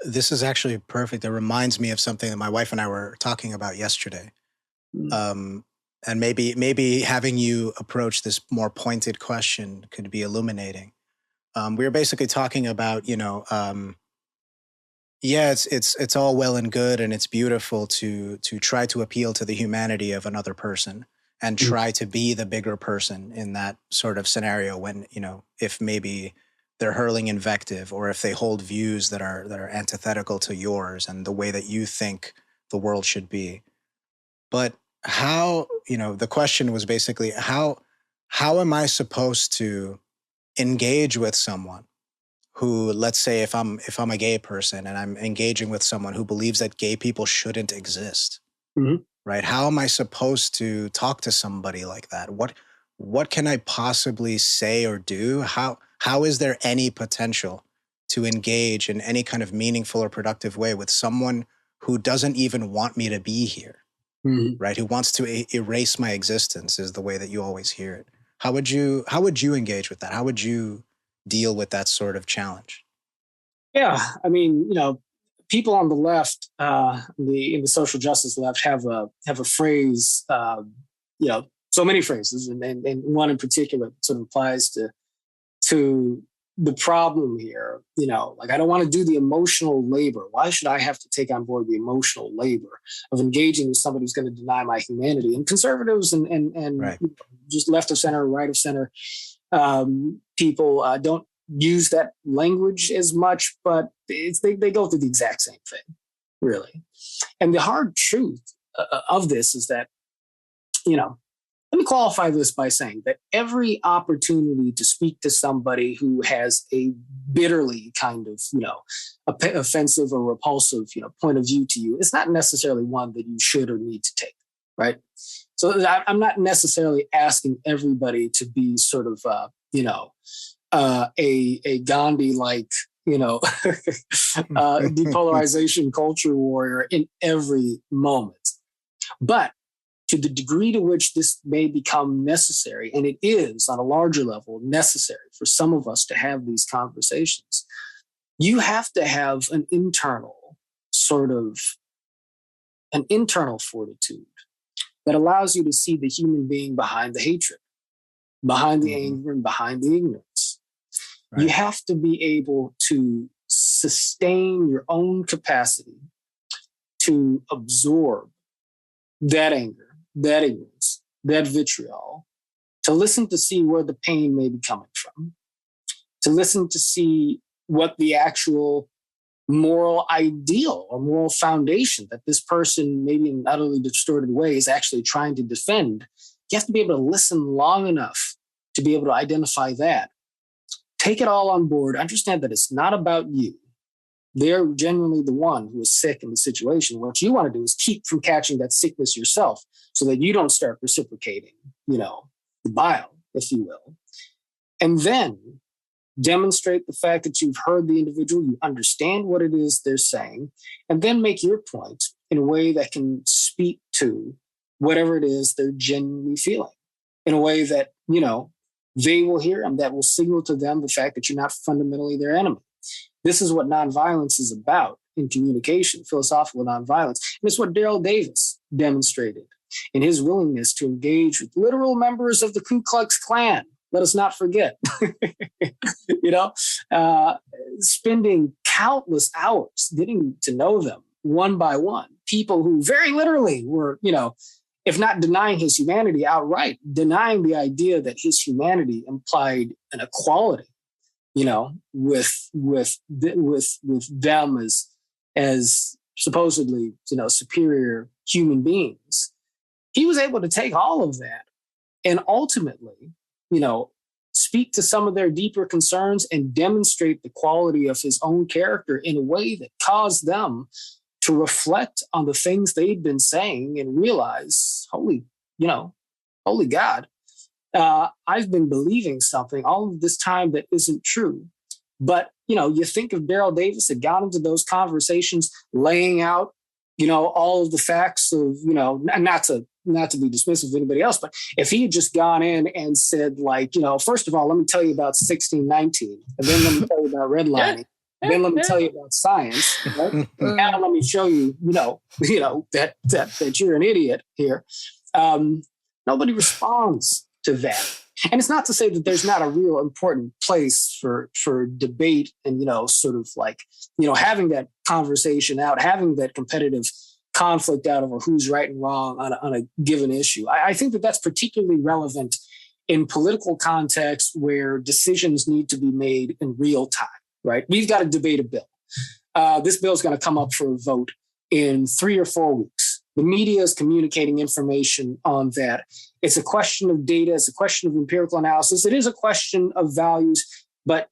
This is actually perfect. It reminds me of something that my wife and I were talking about yesterday. And maybe having you approach this more pointed question could be illuminating. We were basically talking about, it's all well and good, and it's beautiful to try to appeal to the humanity of another person and try to be the bigger person in that sort of scenario when, if maybe they're hurling invective or if they hold views that are antithetical to yours and the way that you think the world should be. But how, the question was basically, how am I supposed to engage with someone who, let's say if I'm a gay person and I'm engaging with someone who believes that gay people shouldn't exist, right? How am I supposed to talk to somebody like that? what can I possibly say or do? How is there any potential to engage in any kind of meaningful or productive way with someone who doesn't even want me to be here, right? Who wants to erase my existence is the way that you always hear it. How would you engage with that? How would you deal with that sort of challenge? Yeah, I mean, people on the left, in the social justice left, have a phrase, so many phrases, and one in particular sort of applies to the problem here. Like, I don't want to do the emotional labor. Why should I have to take on board the emotional labor of engaging with somebody who's going to deny my humanity? And conservatives and right. Just left of center, right of center people don't use that language as much, but they go through the exact same thing, really. And the hard truth of this is that, let me qualify this by saying that every opportunity to speak to somebody who has a bitterly kind of, offensive or repulsive, point of view to you is not necessarily one that you should or need to take, right? So I'm not necessarily asking everybody to be sort of, a Gandhi-like, depolarization culture warrior in every moment. But to the degree to which this may become necessary, and it is on a larger level necessary for some of us to have these conversations, you have to have an internal fortitude that allows you to see the human being behind the hatred, behind the anger, and behind the ignorance. Right. You have to be able to sustain your own capacity to absorb that anger, that ignorance, that vitriol, to listen to see where the pain may be coming from, to listen to see what the actual moral ideal or moral foundation that this person, maybe in utterly distorted way, is actually trying to defend. You have to be able to listen long enough to be able to identify that. Take it all on board. Understand that it's not about you. They're genuinely the one who is sick in the situation. What you want to do is keep from catching that sickness yourself so that you don't start reciprocating, the bile, if you will. And then demonstrate the fact that you've heard the individual, you understand what it is they're saying, and then make your point in a way that can speak to whatever it is they're genuinely feeling, in a way that, they will hear and that will signal to them the fact that you're not fundamentally their enemy. This is what nonviolence is about in communication, philosophical nonviolence. And it's what Daryl Davis demonstrated in his willingness to engage with literal members of the Ku Klux Klan. Let us not forget, spending countless hours getting to know them one by one, people who very literally were, if not denying his humanity outright, denying the idea that his humanity implied an equality, with them as supposedly, superior human beings. He was able to take all of that and ultimately, speak to some of their deeper concerns and demonstrate the quality of his own character in a way that caused them to reflect on the things they'd been saying and realize, holy God, I've been believing something all of this time that isn't true. But, you think of Daryl Davis that got into those conversations, laying out, all of the facts of, not to be dismissive of anybody else, but if he had just gone in and said, like, first of all, let me tell you about 1619, and then let me tell you about redlining, then let me tell you about science, right? Now let me show you, that you're an idiot here. Nobody responds to that. And it's not to say that there's not a real important place for debate and, sort of like, having that conversation out, having that competitive conflict out over who's right and wrong on a given issue. I think that that's particularly relevant in political context where decisions need to be made in real time, right? We've got to debate a bill. This bill is going to come up for a vote in 3 or 4 weeks. The media is communicating information on that. It's a question of data. It's a question of empirical analysis. It is a question of values, but,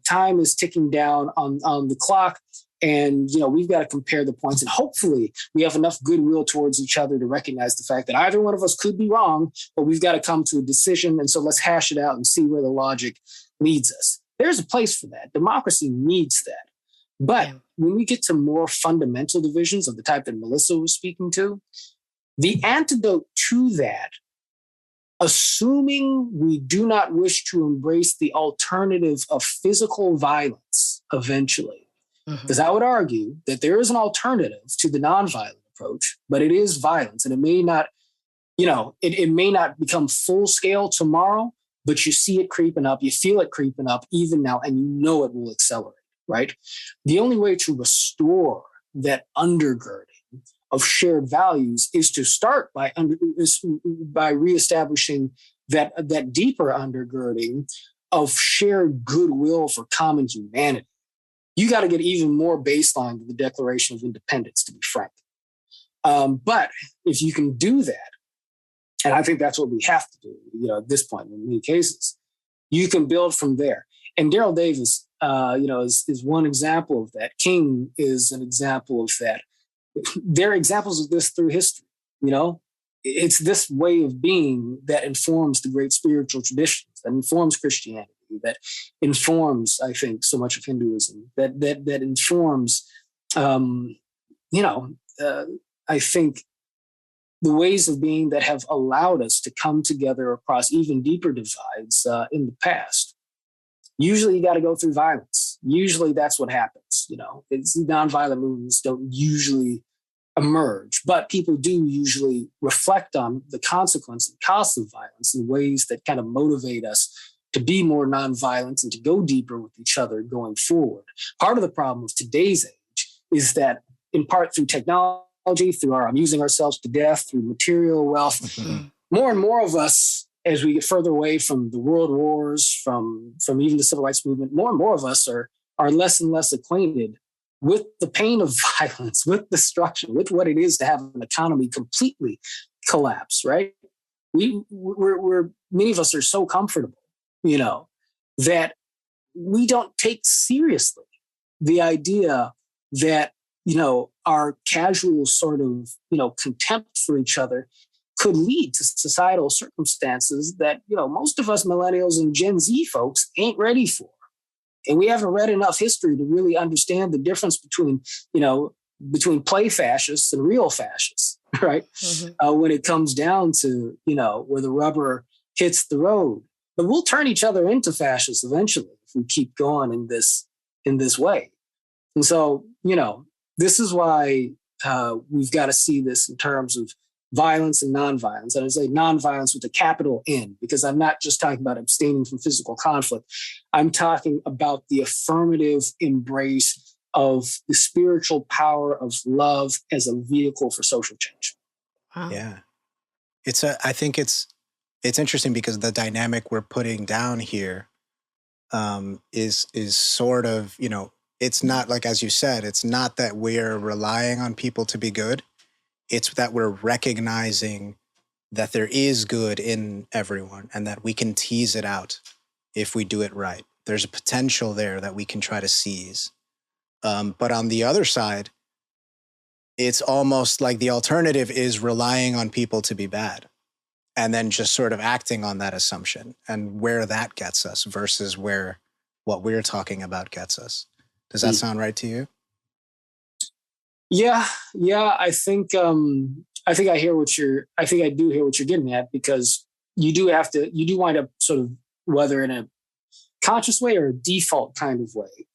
time is ticking down on the clock. And, we've got to compare the points. And hopefully we have enough goodwill towards each other to recognize the fact that either one of us could be wrong, but we've got to come to a decision. And so let's hash it out and see where the logic leads us. There's a place for that. Democracy needs that. But when we get to more fundamental divisions of the type that Melissa was speaking to, the antidote to that, assuming we do not wish to embrace the alternative of physical violence eventually, because I would argue that there is an alternative to the nonviolent approach, but it is violence. And it may not, it may not become full scale tomorrow, but you see it creeping up, you feel it creeping up even now, and it will accelerate, right? The only way to restore that undergirding of shared values is to start by reestablishing that deeper undergirding of shared goodwill for common humanity. You got to get even more baseline to the Declaration of Independence, to be frank. But if you can do that, and I think that's what we have to do, at this point in many cases, you can build from there. And Daryl Davis, is one example of that. King is an example of that. There are examples of this through history. It's this way of being that informs the great spiritual traditions, that informs Christianity, that informs, I think, so much of Hinduism, that informs, I think, the ways of being that have allowed us to come together across even deeper divides in the past. Usually you got to go through violence. Usually that's what happens. It's nonviolent movements don't usually emerge, but people do usually reflect on the consequence and cost of violence in ways that kind of motivate us to be more nonviolent and to go deeper with each other going forward. Part of the problem of today's age is that, in part through technology, through our amusing ourselves to death, through material wealth, more and more of us, as we get further away from the world wars, from even the civil rights movement, more and more of us are less and less acquainted with the pain of violence, with destruction, with what it is to have an economy completely collapse, right? We're many of us are so comfortable, that we don't take seriously the idea that, our casual sort of, contempt for each other could lead to societal circumstances that, most of us millennials and Gen Z folks ain't ready for. And we haven't read enough history to really understand the difference between play fascists and real fascists, right? When it comes down to, where the rubber hits the road. But we'll turn each other into fascists eventually if we keep going in this way. And so, this is why we've got to see this in terms of violence and nonviolence. And I say nonviolence with a capital N, because I'm not just talking about abstaining from physical conflict. I'm talking about the affirmative embrace of the spiritual power of love as a vehicle for social change. Wow. Yeah. I think it's interesting because the dynamic we're putting down here is sort of, it's not like, as you said, it's not that we're relying on people to be good. It's that we're recognizing that there is good in everyone and that we can tease it out if we do it right. There's a potential there that we can try to seize. But on the other side, it's almost like the alternative is relying on people to be bad and then just sort of acting on that assumption and where that gets us versus where what we're talking about gets us. Does that sound right to you? Yeah. I think I do hear what you're getting at, because you do wind up sort of, whether in a conscious way or a default kind of way,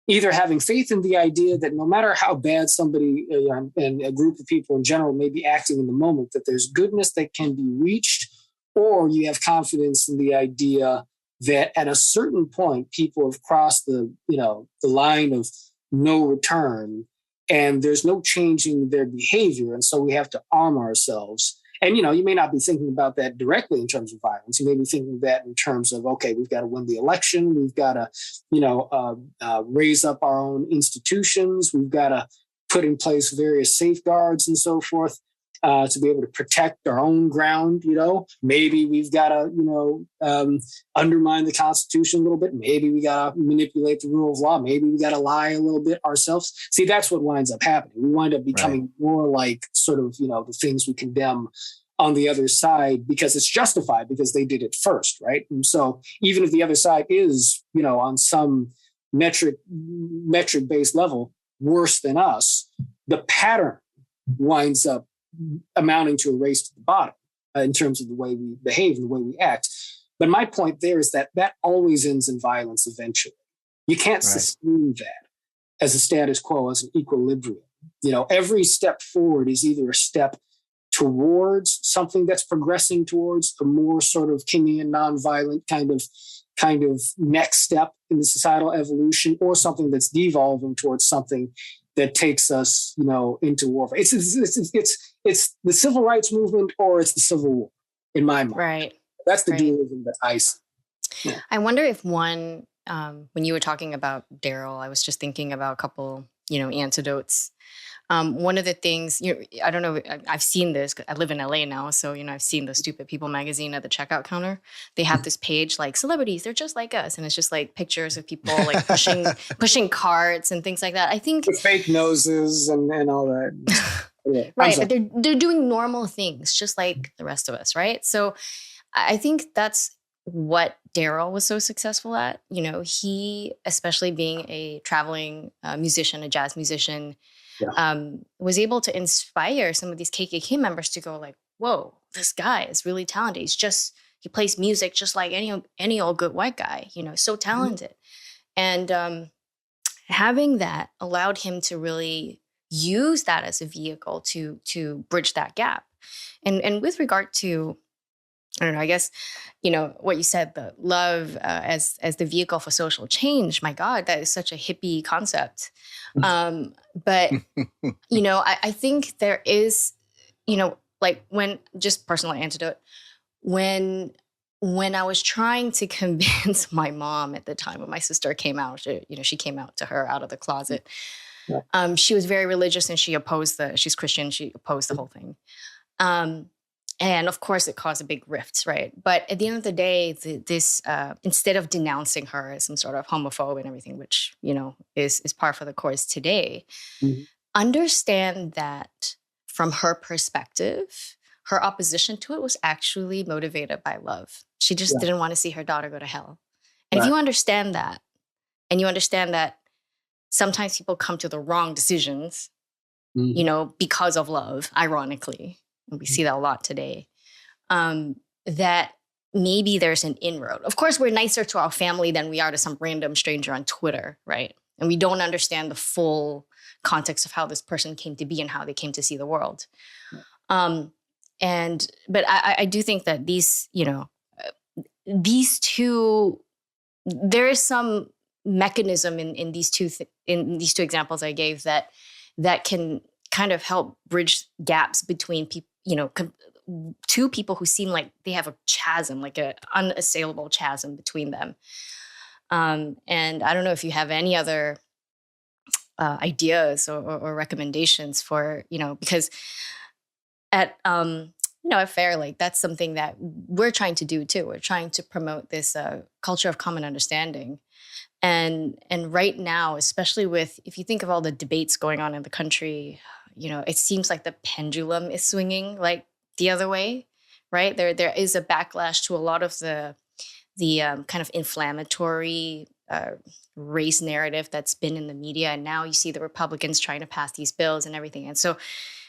either having faith in the idea that no matter how bad somebody and a group of people in general may be acting in the moment, that there's goodness that can be reached, or you have confidence in the idea that at a certain point, people have crossed the line of no return and there's no changing their behavior. And so we have to arm ourselves. And, you may not be thinking about that directly in terms of violence. You may be thinking that in terms of, okay, we've got to win the election. We've got to, raise up our own institutions. We've got to put in place various safeguards and so forth. to be able to protect our own ground. Maybe we've got to, undermine the Constitution a little bit. Maybe we got to manipulate the rule of law. Maybe we got to lie a little bit ourselves. See, that's what winds up happening. We wind up becoming more like sort of, the things we condemn on the other side because it's justified because they did it first, right? And so even if the other side is, on some metric-based level worse than us, the pattern winds up amounting to a race to the bottom in terms of the way we behave and the way we act. But my point there is that always ends in violence eventually. You can't sustain that as a status quo, as an equilibrium. Every step forward is either a step towards something that's progressing towards a more sort of Kingian nonviolent kind of next step in the societal evolution, or something that's devolving towards something that takes us, into warfare. It's the civil rights movement or it's the Civil War, in my mind. Right. That's the dualism that I see. Yeah. I wonder if when you were talking about Daryl, I was just thinking about a couple, antidotes. One of the things, I don't know, I've seen this. I live in LA now, so, I've seen the Stupid People magazine at the checkout counter. They have this page like celebrities, they're just like us. And it's just like pictures of people like pushing carts and things like that. I think with fake noses and all that. Yeah, right. But they're doing normal things just like the rest of us. Right. So I think that's what Daryl was so successful at. He, especially being a traveling musician, a jazz musician, was able to inspire some of these KKK members to go like, whoa, this guy is really talented. He plays music just like any old good white guy, so talented. And having that allowed him to really use that as a vehicle to bridge that gap. And with regard to, I don't know, I guess, what you said, the love as the vehicle for social change, my God, that is such a hippie concept. But, I think there is, like when, just personal antidote, when I was trying to convince my mom at the time when my sister came out, she came out to her out of the closet. She was very religious and she's Christian. She opposed the whole thing. And of course, it caused a big rift, right? But at the end of the day, this instead of denouncing her as some sort of homophobe and everything, which is par for the course today, understand that from her perspective, her opposition to it was actually motivated by love. She just didn't want to see her daughter go to hell. And if you understand that, and you understand that sometimes people come to the wrong decisions, because of love, ironically. And we see that a lot today, that maybe there's an inroad. Of course, we're nicer to our family than we are to some random stranger on Twitter, right? And we don't understand the full context of how this person came to be and how they came to see the world. But I do think that these two, there is some mechanism in these two examples I gave that can kind of help bridge gaps between people, two people who seem like they have a chasm, like an unassailable chasm between them. And I don't know if you have any other ideas or recommendations for, because at Fair, like that's something that we're trying to do too. We're trying to promote this culture of common understanding. And right now, especially if you think of all the debates going on in the country, it seems like the pendulum is swinging like the other way, right? There is a backlash to a lot of the kind of inflammatory race narrative that's been in the media. And now you see the Republicans trying to pass these bills and everything. And so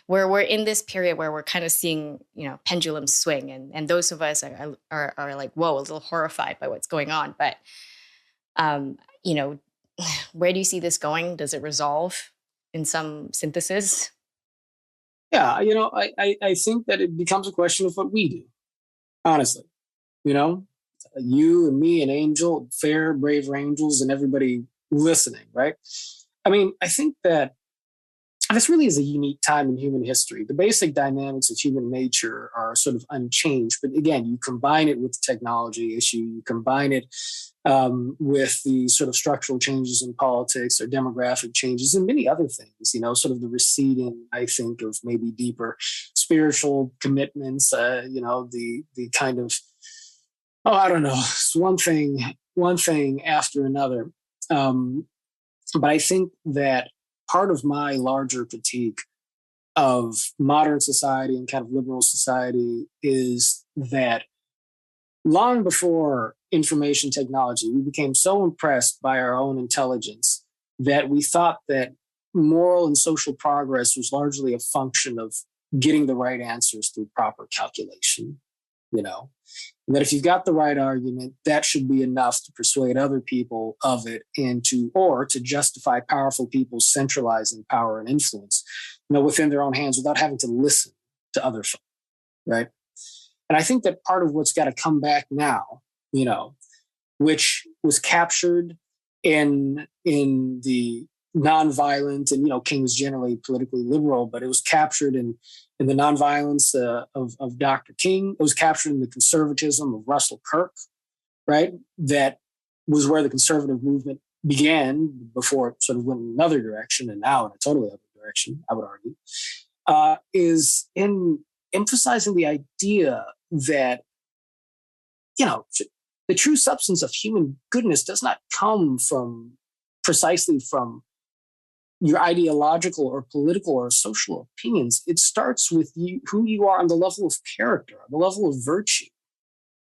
we're in this period where we're kind of seeing, pendulums swing. And those of us are like, whoa, a little horrified by what's going on. But, where do you see this going? Does it resolve in some synthesis? Yeah, I think that it becomes a question of what we do, honestly. You and me and Angel, Fair, Brave Angels, and everybody listening, right? I mean, I think that this really is a unique time in human history. The basic dynamics of human nature are sort of unchanged. But again, you combine it with the technology issue, you combine it with the sort of structural changes in politics or demographic changes and many other things, sort of the receding, I think, of maybe deeper spiritual commitments, the kind of, I don't know, it's one thing after another. But I think that part of my larger critique of modern society and kind of liberal society is that long before information technology, we became so impressed by our own intelligence that we thought that moral and social progress was largely a function of getting the right answers through proper calculation, and that if you've got the right argument, that should be enough to persuade other people of it or to justify powerful people centralizing power and influence, within their own hands without having to listen to other folks, right? And I think that part of what's got to come back now, which was captured in the nonviolent, and King was generally politically liberal, but it was captured in the nonviolence of Dr. King. It was captured in the conservatism of Russell Kirk, right? That was where the conservative movement began before it sort of went in another direction, and now in a totally other direction, I would argue, is in emphasizing the idea that, the true substance of human goodness does not come precisely from your ideological or political or social opinions. It starts with who you are on the level of character, on the level of virtue.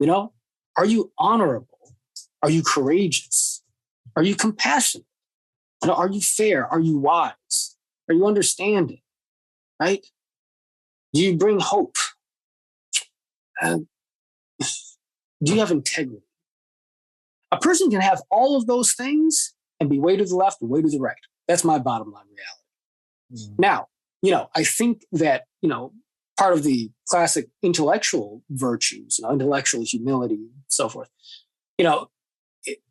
Are you honorable? Are you courageous? Are you compassionate? Are you fair? Are you wise? Are you understanding? Right? Do you bring hope? Do you have integrity? A person can have all of those things and be way to the left or way to the right. That's my bottom line reality. Now, I think that, part of the classic intellectual virtues, intellectual humility, and so forth,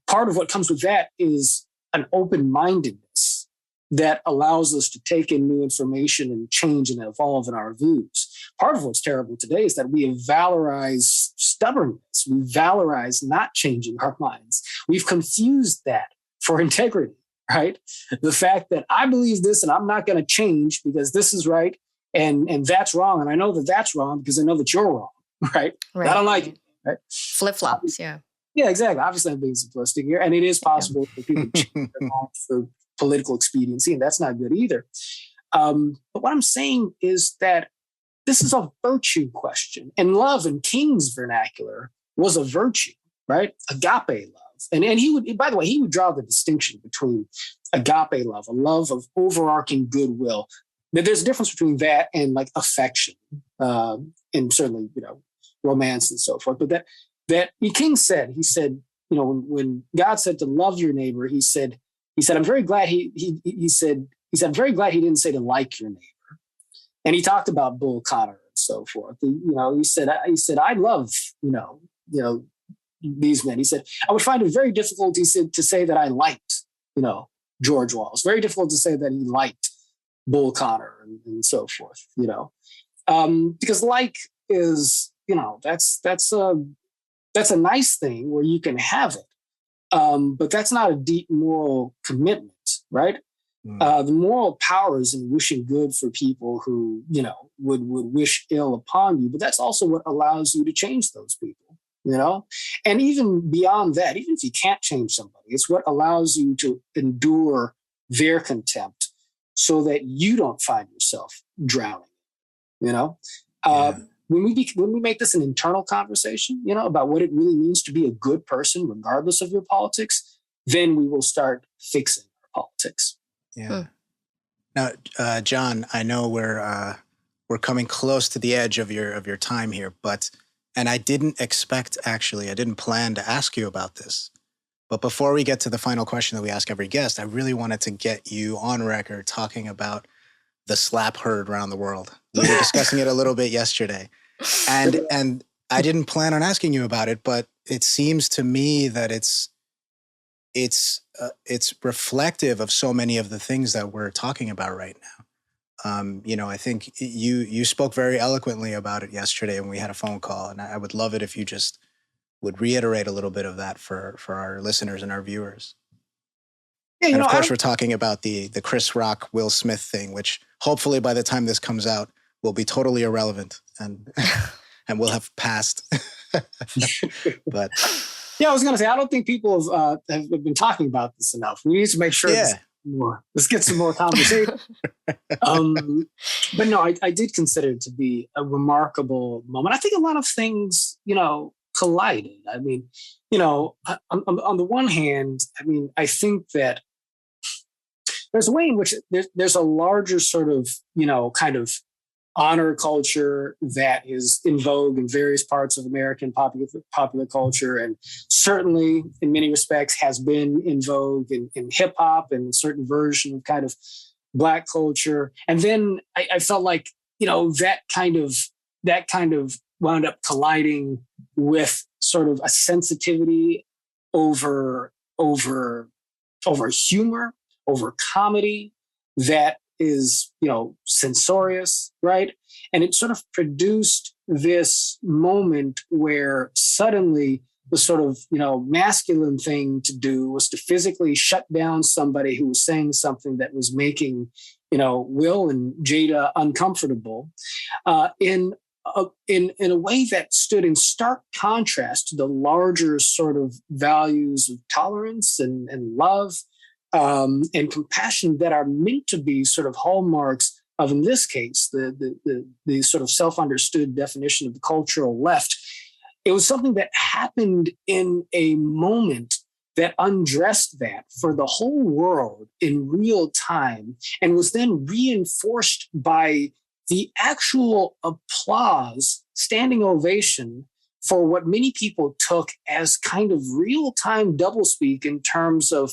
part of what comes with that is an open-mindedness that allows us to take in new information and change and evolve in our views. Part of what's terrible today is that we have valorized stubbornness. We valorize not changing our minds. We've confused that for integrity, right? The fact that I believe this and I'm not going to change because this is right and that's wrong. And I know that that's wrong because I know that you're wrong, right? I don't like it, right? Flip-flops, yeah. Yeah, exactly. Obviously, I'm being simplistic here. And it is possible for people to change their minds for political expediency, and that's not good either. But what I'm saying is that this is a virtue question. And love in King's vernacular was a virtue, right? Agape love. And he would, by the way, he would draw the distinction between agape love, a love of overarching goodwill. There's a difference between that and like affection, and certainly, romance and so forth. But that King said, he said, when God said to love your neighbor, he said, I'm very glad he said, I'm very glad he didn't say to like your neighbor. And he talked about Bull Connor and so forth. He said, I love, these men. He said, I would find it very difficult, he said, to say that I liked, George Wallace. Very difficult to say that he liked Bull Connor and so forth, because like is, that's a nice thing where you can have it. But that's not a deep moral commitment, right? The moral power is in wishing good for people who, would wish ill upon you. But that's also what allows you to change those people, And even beyond that, even if you can't change somebody, it's what allows you to endure their contempt so that you don't find yourself drowning, When we make this an internal conversation, about what it really means to be a good person, regardless of your politics, then we will start fixing our politics. Yeah. Now, John, I know we're coming close to the edge of your time here, and I didn't plan to ask you about this. But before we get to the final question that we ask every guest, I really wanted to get you on record talking about the slap heard around the world. We were discussing it a little bit yesterday. And I didn't plan on asking you about it, but it seems to me that it's reflective of so many of the things that we're talking about right now. I think you spoke very eloquently about it yesterday when we had a phone call, and I would love it if you just would reiterate a little bit of that for our listeners and our viewers. Yeah, and of course, we're talking about the Chris Rock, Will Smith thing, which hopefully by the time this comes out will be totally irrelevant and and will have passed. But yeah, I was going to say, I don't think people have been talking about this enough. We need to make sure let's get some more conversation. But no, I did consider it to be a remarkable moment. I think a lot of things, collided. I mean, on the one hand, I think that there's a way in which there's a larger sort of, kind of honor culture that is in vogue in various parts of American popular culture, and certainly in many respects has been in vogue in hip hop and a certain version of kind of Black culture. And then I felt like, that kind of wound up colliding with sort of a sensitivity over humor, over comedy that is, censorious, right? And it sort of produced this moment where suddenly the sort of, masculine thing to do was to physically shut down somebody who was saying something that was making, Will and Jada uncomfortable, in a way that stood in stark contrast to the larger sort of values of tolerance and love, and compassion that are meant to be sort of hallmarks of, in this case, the sort of self-understood definition of the cultural left. It was something that happened in a moment that undressed that for the whole world in real time, and was then reinforced by the actual applause, standing ovation, for what many people took as kind of real-time doublespeak in terms of,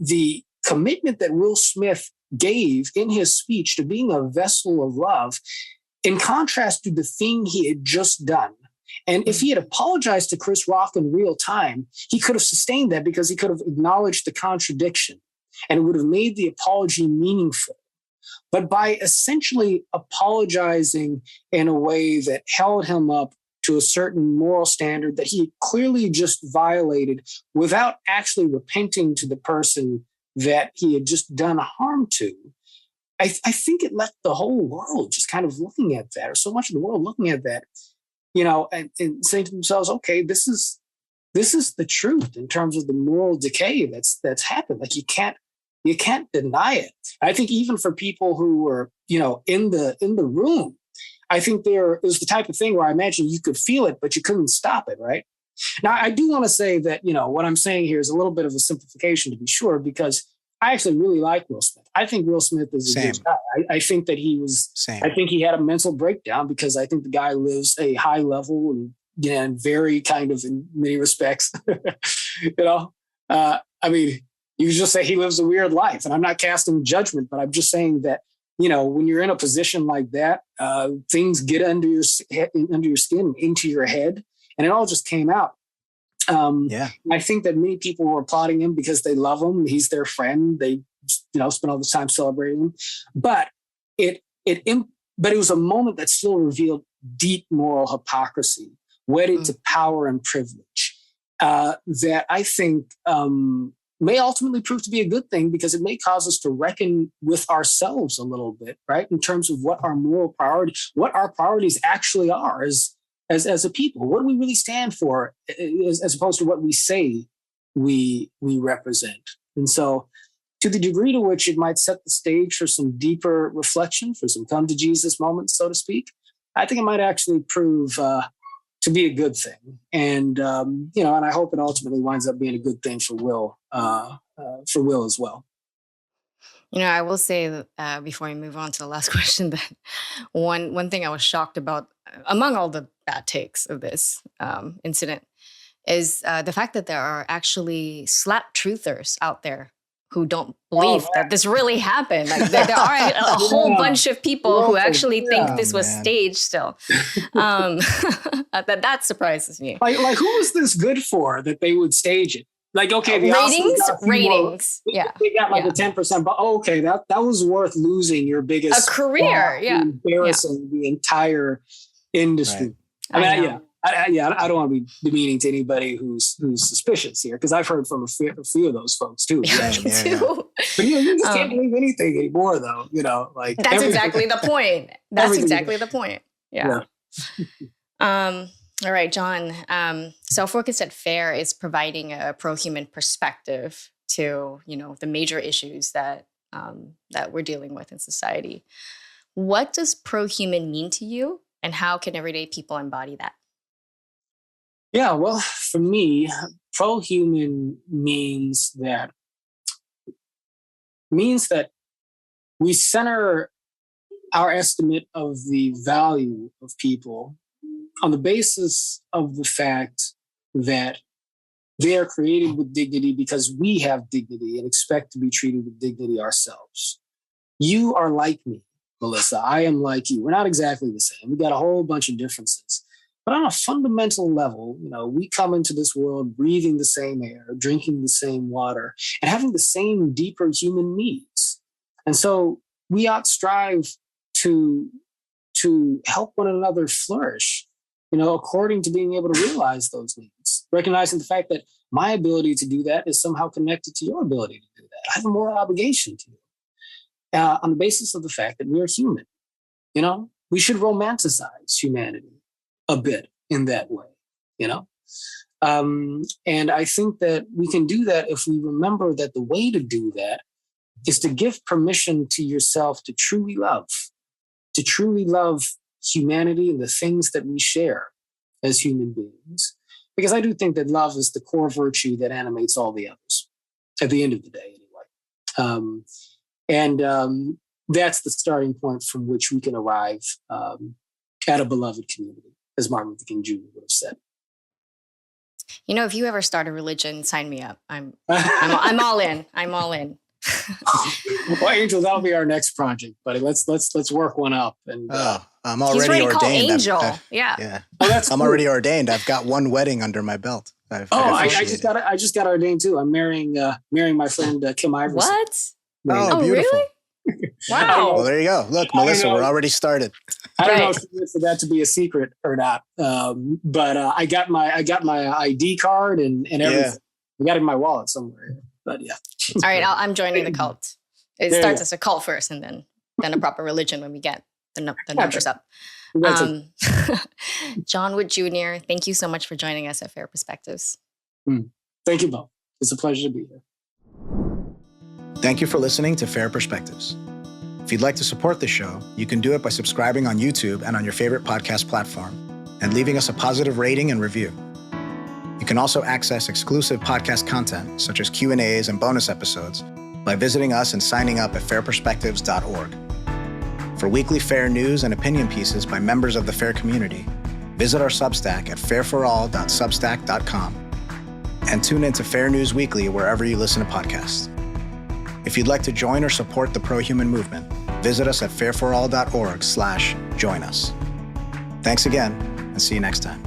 the commitment that Will Smith gave in his speech to being a vessel of love, in contrast to the thing he had just done. And if he had apologized to Chris Rock in real time, he could have sustained that because he could have acknowledged the contradiction and it would have made the apology meaningful. But by essentially apologizing in a way that held him up to a certain moral standard that he clearly just violated without actually repenting to the person that he had just done harm to, I think it left the whole world just kind of looking at that, or so much of the world looking at that, and saying to themselves, okay, this is the truth in terms of the moral decay that's happened. Like you can't deny it. I think even for people who were, in the room, I think there is the type of thing where I imagine you could feel it, but you couldn't stop it, right? Now, I do want to say that, what I'm saying here is a little bit of a simplification, to be sure, because I actually really like Will Smith. I think Will Smith is a good guy. I think that I think he had a mental breakdown because I think the guy lives a high level and very kind of, in many respects, you just say he lives a weird life, and I'm not casting judgment, but I'm just saying that, when you're in a position like that, things get under your skin, into your head, and it all just came out. I think that many people were applauding him because they love him. He's their friend. They, spend all the time celebrating him. But it was a moment that still revealed deep moral hypocrisy, wedded to power and privilege, that I think may ultimately prove to be a good thing, because it may cause us to reckon with ourselves a little bit, right? In terms of what our moral priorities, what our priorities actually are as a people. What do we really stand for, as opposed to what we say we represent? And so, to the degree to which it might set the stage for some deeper reflection, for some come to Jesus moments, so to speak, I think it might actually prove to be a good thing. And and I hope it ultimately winds up being a good thing for Will as well. I will say that before we move on to the last question, that one thing I was shocked about, among all the bad takes of this incident, is the fact that there are actually slap truthers out there who don't believe that this really happened. Like there are a whole bunch of people who actually think this was staged still. That surprises me. Like who was this good for that they would stage it? Like, okay, the ratings. Yeah. They got like a 10%, but okay, that was worth losing your biggest a career. Embarrassing the entire industry. Right. I don't want to be demeaning to anybody who's suspicious here, because I've heard from a few of those folks too. Yeah. But you just can't believe anything anymore, though. Like that's exactly the point. That's exactly the point. Yeah. All right, John. So Focus at FAIR is providing a pro-human perspective to, the major issues that we're dealing with in society. What does pro-human mean to you, and how can everyday people embody that? Yeah, well, for me, pro-human means that we center our estimate of the value of people on the basis of the fact that they are created with dignity because we have dignity and expect to be treated with dignity ourselves. You are like me, Melissa. I am like you. We're not exactly the same. We got a whole bunch of differences. But on a fundamental level, we come into this world breathing the same air, drinking the same water, and having the same deeper human needs. And so we ought strive to help one another flourish, according to being able to realize those needs, recognizing the fact that my ability to do that is somehow connected to your ability to do that. I have a moral obligation to you on the basis of the fact that we are human. We should romanticize humanity a bit in that way, and I think that we can do that if we remember that the way to do that is to give permission to yourself to truly love humanity and the things that we share as human beings. Because I do think that love is the core virtue that animates all the others at the end of the day, anyway. And that's the starting point from which we can arrive at a beloved community, as Martin Luther King Jr. would have said. If you ever start a religion, sign me up. I'm all in. I'm all in. Well, Angel, that'll be our next project, buddy. Let's work one up. And I'm already ordained. Angel. Yeah. Oh, that's I'm already ordained. I've got one wedding under my belt. I just got ordained too. I'm marrying my friend Kim Iverson. What? Oh, beautiful. Really? Wow. Well, there you go. Look, Melissa, we're already started. I don't know if you for that to be a secret or not, but I got my ID card and everything. Yeah. I got it in my wallet somewhere. But yeah. All right, I'm joining the cult. It starts as a cult first, and then a proper religion when we get the numbers up. John Wood Jr., thank you so much for joining us at Fair Perspectives. Thank you both. It's a pleasure to be here. Thank you for listening to Fair Perspectives. If you'd like to support the show, you can do it by subscribing on YouTube and on your favorite podcast platform, and leaving us a positive rating and review. You can also access exclusive podcast content, such as Q&As and bonus episodes, by visiting us and signing up at fairperspectives.org. For weekly FAIR news and opinion pieces by members of the FAIR community, visit our Substack at fairforall.substack.com, and tune into FAIR News Weekly wherever you listen to podcasts. If you'd like to join or support the pro-human movement, visit us at fairforall.org/join us. Thanks again, and see you next time.